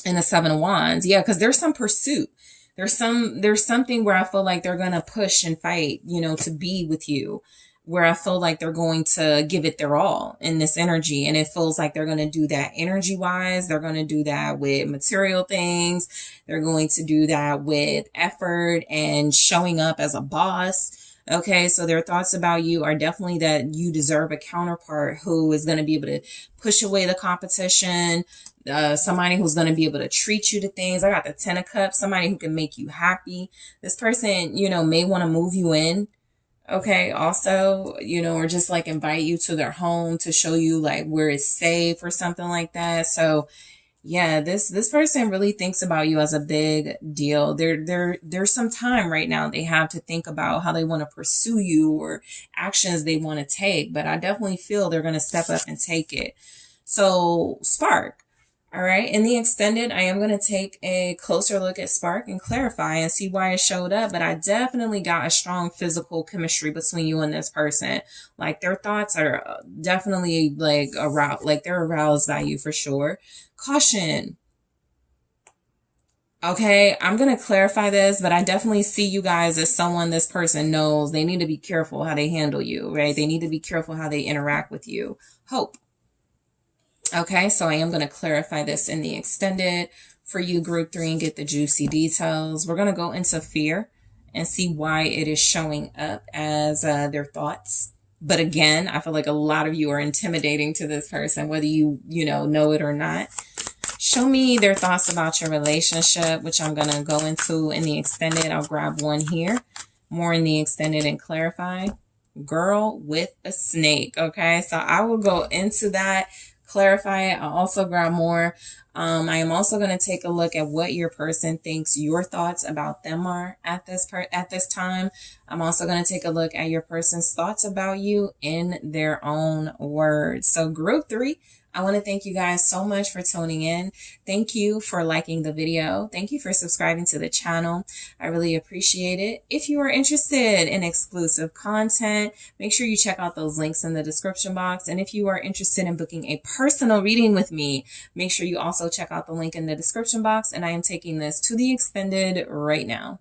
And the Seven of Wands. Yeah, because there's some pursuit. There's something where I feel like they're gonna push and fight, you know, to be with you, where I feel like they're going to give it their all in this energy. And it feels like they're going to do that energy wise. They're going to do that with material things. They're going to do that with effort and showing up as a boss. Okay. So their thoughts about you are definitely that you deserve a counterpart who is going to be able to push away the competition. Somebody who's going to be able to treat you to things. I got the Ten of Cups, somebody who can make you happy. This person, you know, may want to move you in. Okay. Also, you know, or just like invite you to their home to show you like where it's safe or something like that. So yeah, this person really thinks about you as a big deal. There's some time right now they have to think about how they want to pursue you or actions they want to take. But I definitely feel they're going to step up and take it. So Spark. All right. In the extended, I am going to take a closer look at Spark and clarify and see why it showed up. But I definitely got a strong physical chemistry between you and this person. Like their thoughts are definitely like aroused, like they're aroused by you for sure. Caution. Okay, I'm going to clarify this, but I definitely see you guys as someone this person knows they need to be careful how they handle you, right? They need to be careful how they interact with you. Hope. Okay, so I am going to clarify this in the extended for you, group 3, and get the juicy details. We're going to go into fear and see why it is showing up as their thoughts. But again, I feel like a lot of you are intimidating to this person, whether you know it or not. Show me their thoughts about your relationship, which I'm going to go into in the extended. I'll grab one here, more in the extended and clarify. Girl with a snake. Okay, so I will go into that, clarify it. I'll also grab more. I am also going to take a look at what your person thinks your thoughts about them are at this time. I'm also going to take a look at your person's thoughts about you in their own words. So group 3, I want to thank you guys so much for tuning in. Thank you for liking the video. Thank you for subscribing to the channel. I really appreciate it. If you are interested in exclusive content, make sure you check out those links in the description box. And if you are interested in booking a personal reading with me, make sure you also check out the link in the description box. And I am taking this to the extended right now.